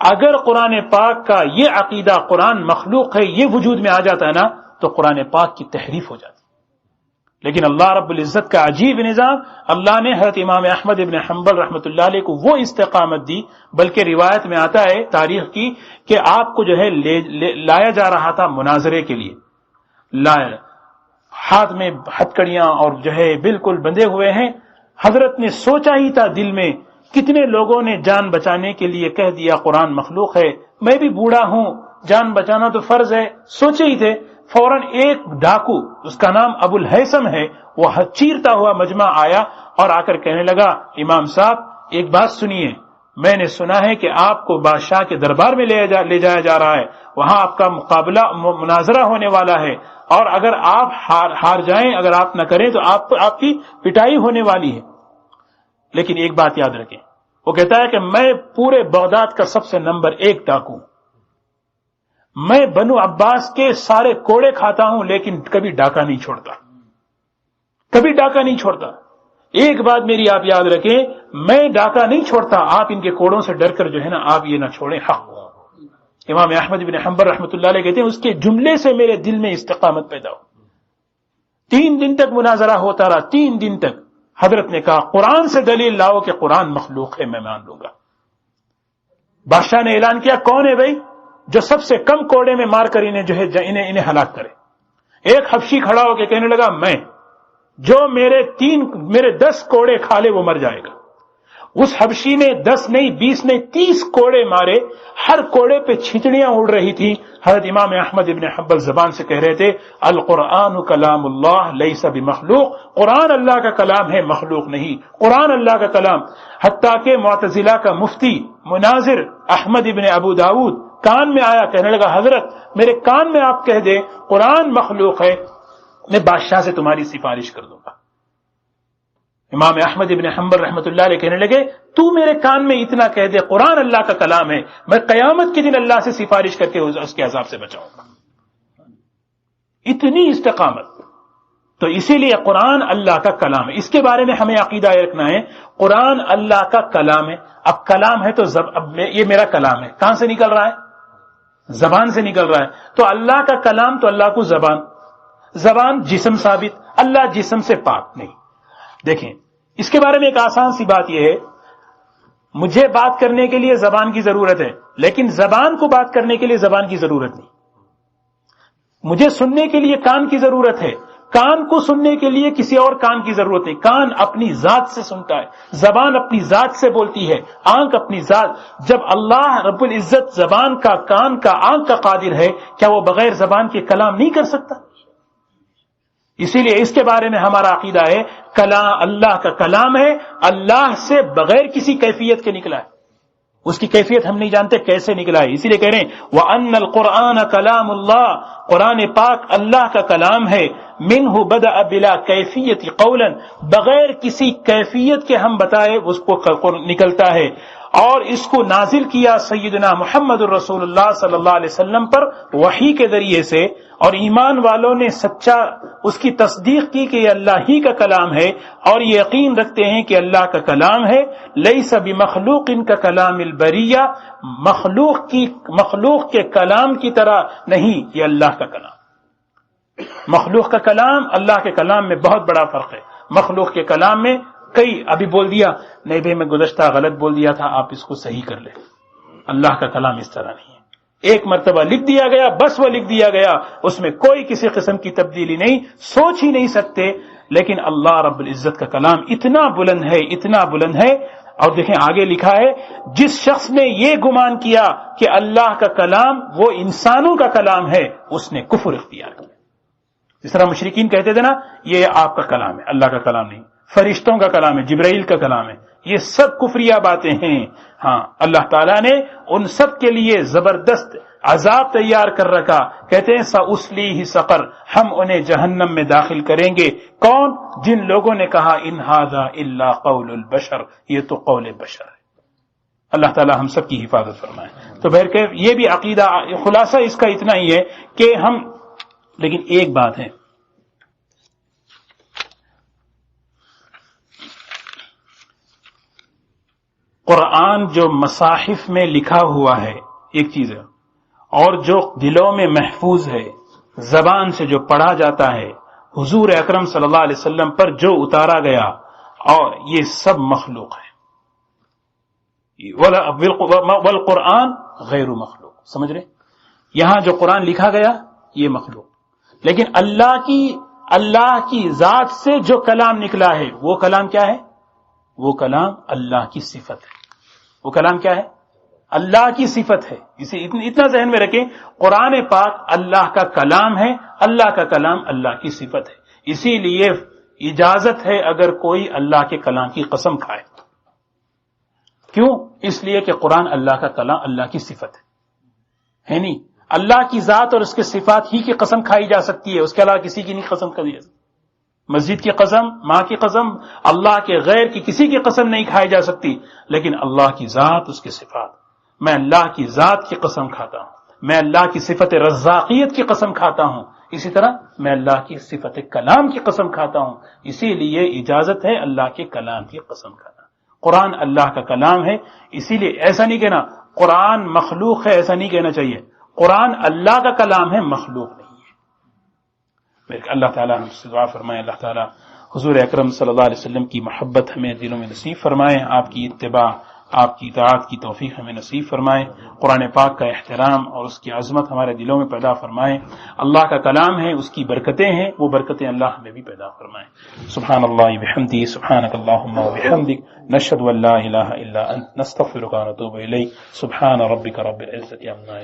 اگر قرآن پاک کا یہ عقیدہ قرآن مخلوق ہے یہ وجود میں آ جاتا ہے نا تو قرآن پاک کی تحریف ہو جاتی. لیکن اللہ رب العزت کا عجیب نظام، اللہ نے حضرت امام احمد ابن حنبل رحمۃ اللہ علیہ کو وہ استقامت دی، بلکہ روایت میں آتا ہے تاریخ کی کہ آپ کو جو ہے لایا جا رہا تھا مناظرے کے لیے، ہاتھ میں ہتھکڑیاں اور جو ہے بالکل بندھے ہوئے ہیں. حضرت نے سوچا ہی تھا دل میں، کتنے لوگوں نے جان بچانے کے لیے کہہ دیا قرآن مخلوق ہے، میں بھی بوڑھا ہوں، جان بچانا تو فرض ہے. سوچے ہی تھے، فوراً ایک ڈاکو، اس کا نام ابو الہیثم ہے، وہ چیرتا ہوا مجمع آیا اور آ کر کہنے لگا امام صاحب ایک بات سنیے، میں نے سنا ہے کہ آپ کو بادشاہ کے دربار میں لے جایا جا رہا ہے، وہاں آپ کا مقابلہ مناظرہ ہونے والا ہے، اور اگر آپ ہار جائیں، اگر آپ نہ کریں تو آپ کی پٹائی ہونے والی ہے. لیکن ایک بات یاد رکھیں، وہ کہتا ہے کہ میں پورے بغداد کا سب سے نمبر 1 ڈاکو ہوں، میں بنو عباس کے سارے کوڑے کھاتا ہوں لیکن کبھی ڈاکہ نہیں چھوڑتا، کبھی ڈاکہ نہیں چھوڑتا. ایک بات میری آپ یاد رکھیں، میں ڈاکہ نہیں چھوڑتا، آپ ان کے کوڑوں سے ڈر کر جو ہے نا آپ یہ نہ چھوڑیں. حق. امام احمد بن حنبل رحمۃ اللہ علیہ کہتے ہیں اس کے جملے سے میرے دل میں استقامت پیدا ہو. 3 دن تک مناظرہ ہوتا رہا، 3 دن تک. حضرت نے کہا قرآن سے دلیل لاؤ کہ قرآن مخلوق ہے، میں مان لوں گا. بادشاہ نے اعلان کیا کون ہے بھائی جو سب سے کم کوڑے میں مار کر انہیں ہلاک کرے. ایک حبشی کھڑا ہو کے کہنے لگا میں، جو میرے 10 کوڑے کھا لے وہ مر جائے گا. اس حبشی نے 10 نہیں 20 نہیں 30 کوڑے مارے، ہر کوڑے پہ چھچڑیاں اڑ رہی تھی. حضرت امام احمد ابن حنبل زبان سے کہہ رہے تھے القرآن کلام اللہ لیس بمخلوق، قرآن اللہ کا کلام ہے، مخلوق نہیں، قرآن اللہ کا کلام. حتیٰ کہ معتزلہ کا مفتی مناظر احمد ابن ابو داود کان میں آیا، کہنے لگا حضرت میرے کان میں آپ کہہ دیں قرآن مخلوق ہے، میں بادشاہ سے تمہاری سفارش کر دوں گا. امام احمد ابن حنبل رحمۃ اللہ علیہ کہنے لگے تو میرے کان میں اتنا کہہ دے قرآن اللہ کا کلام ہے، میں قیامت کے دن اللہ سے سفارش کر کے اس کے عذاب سے بچاؤں گا. اتنی استقامت. تو اسی لیے قرآن اللہ کا کلام ہے. اس کے بارے میں ہمیں عقیدہ رکھنا ہے قرآن اللہ کا کلام ہے. اب کلام ہے تو اب یہ میرا کلام ہے، کہاں سے نکل رہا ہے؟ زبان سے نکل رہا ہے. تو اللہ کا کلام تو اللہ کو زبان جسم ثابت، اللہ جسم سے پاک نہیں. دیکھیں اس کے بارے میں ایک آسان سی بات یہ ہے، مجھے بات کرنے کے لیے زبان کی ضرورت ہے، لیکن زبان کو بات کرنے کے لیے زبان کی ضرورت نہیں. مجھے سننے کے لیے کان کی ضرورت ہے، کان کو سننے کے لیے کسی اور کان کی ضرورت نہیں. کان اپنی ذات سے سنتا ہے، زبان اپنی ذات سے بولتی ہے، آنکھ اپنی ذات. جب اللہ رب العزت زبان کا، کان کا، آنکھ کا قادر ہے، کیا وہ بغیر زبان کے کلام نہیں کر سکتا؟ اسی لیے اس کے بارے میں ہمارا عقیدہ ہے کلام اللہ کا کلام ہے، اللہ سے بغیر کسی کیفیت کے نکلا ہے. اس کی کیفیت ہم نہیں جانتے کیسے نکلا ہے. اسی لیے کہہ رہے ہیں وَأَنَّ الْقُرْآنَ كَلَامُ اللَّهِ، قرآن پاک اللہ کا کلام ہے. منہ بدأ بلا کیفیت قولا، بغیر کسی کیفیت کے ہم بتائے اس کو نکلتا ہے. اور اس کو نازل کیا سیدنا محمد الرسول اللہ صلی اللہ علیہ وسلم پر وحی کے ذریعے سے، اور ایمان والوں نے سچا اس کی تصدیق کی کہ یہ اللہ ہی کا کلام ہے، اور یہ یقین رکھتے ہیں کہ اللہ کا کلام ہے. لیس بمخلوق کا کلام البریہ، مخلوق کے کلام کی طرح نہیں، یہ اللہ کا کلام. مخلوق کا کلام اللہ کے کلام میں بہت بڑا فرق ہے. مخلوق کے کلام میں ابھی بول دیا، نہیں بھائی میں گزشتہ غلط بول دیا تھا، آپ اس کو صحیح کر لیں. اللہ کا کلام اس طرح نہیں ہے. ایک مرتبہ لکھ دیا گیا، بس وہ لکھ دیا گیا، اس میں کوئی کسی قسم کی تبدیلی نہیں، سوچ ہی نہیں سکتے. لیکن اللہ رب العزت کا کلام اتنا بلند ہے، اتنا بلند ہے. اور دیکھیں آگے لکھا ہے جس شخص نے یہ گمان کیا کہ اللہ کا کلام وہ انسانوں کا کلام ہے، اس نے کفر اختیار کیا. جس طرح مشرکین کہتے تھے نا یہ آپ کا کلام ہے، اللہ کا کلام نہیں، فرشتوں کا کلام ہے، جبرائیل کا کلام ہے. یہ سب کفریہ باتیں ہیں. ہاں اللہ تعالیٰ نے ان سب کے لیے زبردست عذاب تیار کر رکھا. کہتے ہیں سأصلیہ سقر، ہم انہیں جہنم میں داخل کریں گے. کون؟ جن لوگوں نے کہا ان ھذا الا قول البشر، یہ تو قول بشر ہے. اللہ تعالیٰ ہم سب کی حفاظت فرمائے. تو بہرکیف یہ بھی عقیدہ، خلاصہ اس کا اتنا ہی ہے کہ ہم، لیکن ایک بات ہے، قرآن جو مصاحف میں لکھا ہوا ہے ایک چیز ہے، اور جو دلوں میں محفوظ ہے، زبان سے جو پڑھا جاتا ہے، حضور اکرم صلی اللہ علیہ وسلم پر جو اتارا گیا، اور یہ سب مخلوق ہے. والقرآن غیر مخلوق. سمجھ رہے؟ یہاں جو قرآن لکھا گیا یہ مخلوق، لیکن اللہ کی ذات سے جو کلام نکلا ہے وہ کلام کیا ہے؟ وہ کلام اللہ کی صفت ہے. وہ کلام کیا ہے؟ اللہ کی صفت ہے. اسے اتنا ذہن میں رکھیں، قرآن پاک اللہ کا کلام ہے، اللہ کا کلام اللہ کی صفت ہے. اسی لیے اجازت ہے اگر کوئی اللہ کے کلام کی قسم کھائے. کیوں؟ اس لیے کہ قرآن اللہ کا کلام، اللہ کی صفت ہے نہیں. اللہ کی ذات اور اس کے صفات ہی کی قسم کھائی جا سکتی ہے، اس کے علاوہ کسی کی نہیں قسم کھائی جا سکتی. مسجد کی قسم، ماں کی قسم، اللہ کے غیر کی کسی کی قسم نہیں کھائی جا سکتی. لیکن اللہ کی ذات، اس کے صفات، میں اللہ کی ذات کی قسم کھاتا ہوں، میں اللہ کی صفت رزاقیت کی قسم کھاتا ہوں. اسی طرح میں اللہ کی صفت کلام کی قسم کھاتا ہوں. اسی لیے اجازت ہے اللہ کے کلام کی قسم کھانا. قرآن اللہ کا کلام ہے. اسی لیے ایسا نہیں کہنا قرآن مخلوق ہے، ایسا نہیں کہنا چاہیے. قرآن اللہ کا کلام ہے، مخلوق نہیں ہے. اللہ تعالیٰ ہم سے دعا فرمائے، اللہ تعالیٰ حضور اکرم صلی اللہ علیہ وسلم کی محبت ہمیں دلوں میں نصیب فرمائے، آپ کی اتباع، آپ کی اطاعت کی توفیق ہمیں نصیب فرمائے. قرآن پاک کا احترام اور اس کی عظمت ہمارے دلوں میں پیدا فرمائے. اللہ کا کلام ہے، اس کی برکتیں ہیں، وہ برکتیں اللہ ہمیں بھی پیدا فرمائے. سبحان اللہ بحمدہ، سبحانک اللہم وبحمدک، نشہد ان لا الہ الا انت، نستغفرک ونتوب الیک. سبحان ربک رب العزة عما